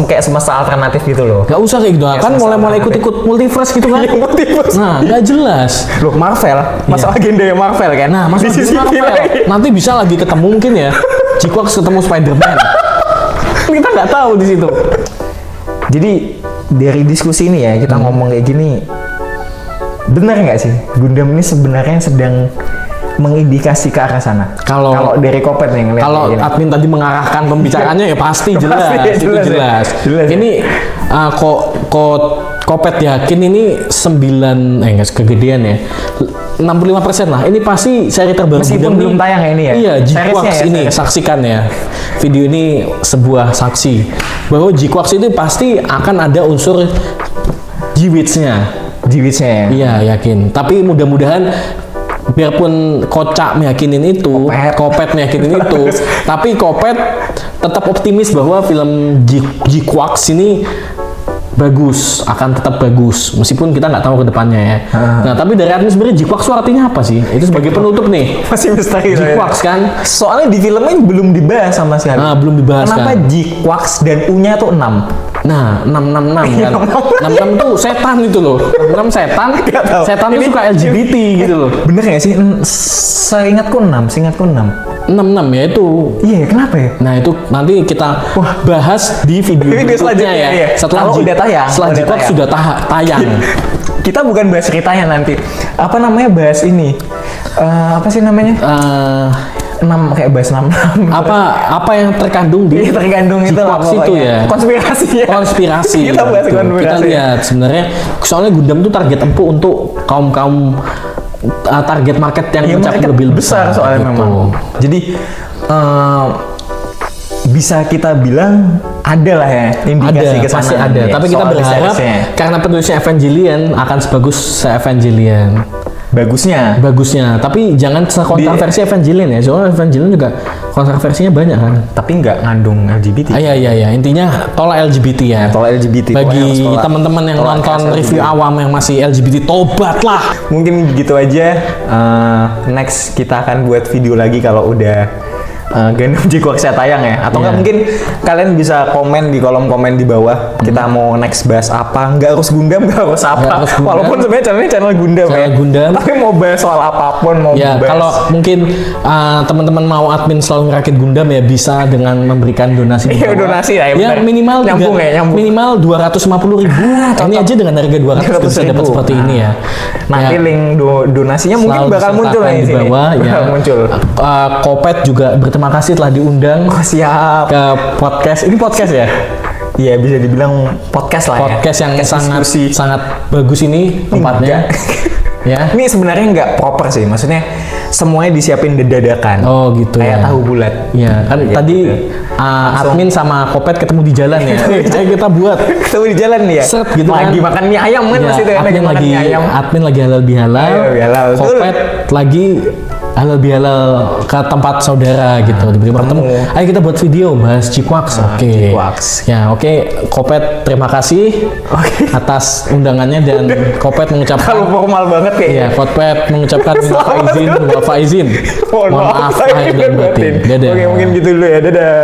kayak semesta alternatif gitu loh. Nggak usah kayak gitu, kan semesta mulai alternatif. ikut-ikut multiverse gitu kan. Multiverse. Nah, nggak jelas. Loh, Marvel, masuk agenda yang Marvel kan? Nah, masuk Di sisi Marvel. lagi. Nanti bisa lagi ketemu mungkin ya. G-Quarks ketemu Spider-Man. Kita nggak tahu di situ. Jadi dari diskusi ini ya kita ngomong kayak gini, benar nggak sih Gundam ini sebenarnya sedang mengindikasi ke arah sana? Kalau dari Kopet nih ngeliat Kalau kayak gini. admin tadi mengarahkan pembicaraannya ya pasti jelas, Pasti, ya, itu jelas ya. jelas. Jelas ya. Ini Kopet yakin ini 9 enggak kegedean ya. 65% lah. Ini pasti seri terbaru Meskipun Gundam belum nih. tayang ya ini ya? Iya, Seriesnya G-Quarks ya, ini series. saksikan ya. Video ini sebuah saksi bahwa G-Quarks itu pasti akan ada unsur G-Witch-nya. G-Witch-nya ya? Iya, yakin. Tapi mudah-mudahan biarpun Kocak meyakinin itu, Kopet meyakinin itu, tapi Kopet tetap optimis bahwa film G-Quarks ini bagus, akan tetap bagus meskipun kita nggak tahu ke depannya ya. Nah, tapi dari admin sebenarnya G-Quarks itu artinya apa sih? Itu sebagai penutup nih. Masih misteri ya. G-Quarks kan? Soalnya di filmnya belum dibahas sama sekali. Nah, belum dibahas Kenapa kan? G-Quarks dan U-nya tuh 6? Nah, 666 kan. 66 tuh setan itu loh. 6 setan. Nggak tahu. Setan tuh Ini- suka LGBT gitu loh. Bener nggak sih? Seingatku 6. 66 ya itu. Iya, kenapa ya? Nah, itu nanti kita bahas di video Video berikutnya selanjutnya, ya. iya. Kalau udah tayang, Setelah udah G-Quarks tayang. sudah tayang. Kita bukan bahas ceritanya nanti. Apa namanya bahas ini? Apa sih namanya? Eh, 6 kayak bahas 6. apa yang terkandung di Iya, tergantung itu lah G-Quarks itu pokoknya. ya. Konspirasinya. Konspirasi. Kita bahas Betul. konspirasi. Kita lihat sebenarnya soalnya Gundam tuh target empuk untuk kaum target market yang Iya, mencapai market lebih besar soalnya gitu. memang. Jadi bisa kita bilang ada lah ya indikasi Ada, ke sana. pasti ada. ya, Tapi kita soal berharap seriesnya. karena penulisnya Evangelion akan sebagus Evangelion. Bagusnya. Bagusnya, tapi jangan sekontroversi Evangelion ya. Soalnya Evangelion juga kontroversinya banyak kan. Tapi nggak ngandung LGBT. Iya. Intinya tolak LGBT ya. Tolak LGBT. Pokoknya harus Bagi tolak. teman-teman yang Tolak nonton LGBT. review awam yang masih LGBT, tobatlah. Mungkin gitu aja. Next kita akan buat video lagi kalau udah Gundam G-Quarks tayang ya. Atau nggak Iya. mungkin kalian bisa komen di kolom komen di bawah. Kita mau next bahas apa? Nggak harus Gundam, nggak harus apa. Nggak harus Gundam. Walaupun sebenarnya channelnya channel Gundam Channel ya. Gundam. Tapi mau bahas soal apapun, mau Ya, bahas. kalau mungkin teman-teman mau admin selalu ngerakit Gundam ya bisa dengan memberikan donasi. di Iya, bawah. donasi ya, Ya benar. minimal Nyambung ya, nyambung. minimal 250.000. Ini aja dengan harga 200 bisa dapat 200.000. seperti ini ya. Nanti Ya, link donasinya mungkin selalu bakal muncul disertakan nih di sini. bawah ya. Bakal muncul. Kopet juga berterima kasih telah diundang Oh, siap. ke podcast. Ini podcast ya? Iya, bisa dibilang podcast lah ya. Podcast yang sangat diskusi. sangat bagus ini tempatnya. Ya. Ini sebenarnya nggak proper sih, maksudnya semuanya disiapin dadakan. Oh gitu Kayak ya. tahu bulat. Ya, kan Iya, tadi gitu. admin sama Kopet ketemu di jalan ya. Ayo kita buat. Ketemu di jalan nih ya. Set gitu lagi kan. makan mie ayam kan Ya, pasti tuh kan, admin makan lagi mie ayam. admin lagi halal bihalal. Ayo, bihalal, betul. Kopet lagi halal bihalal ke tempat saudara gitu. Tiba-tiba ketemu. Ayo kita buat video bahas G-Quarks. Oke. G-Quarks. Ya, oke. Kopet terima kasih atas undangannya dan Kopet mengucapkan Kalau formal banget kayak. Iya, Kopet mengucapkan minal faizin. Mohon maaf lahir dan batin. Dadah. Oke, mungkin gitu dulu ya. Dadah.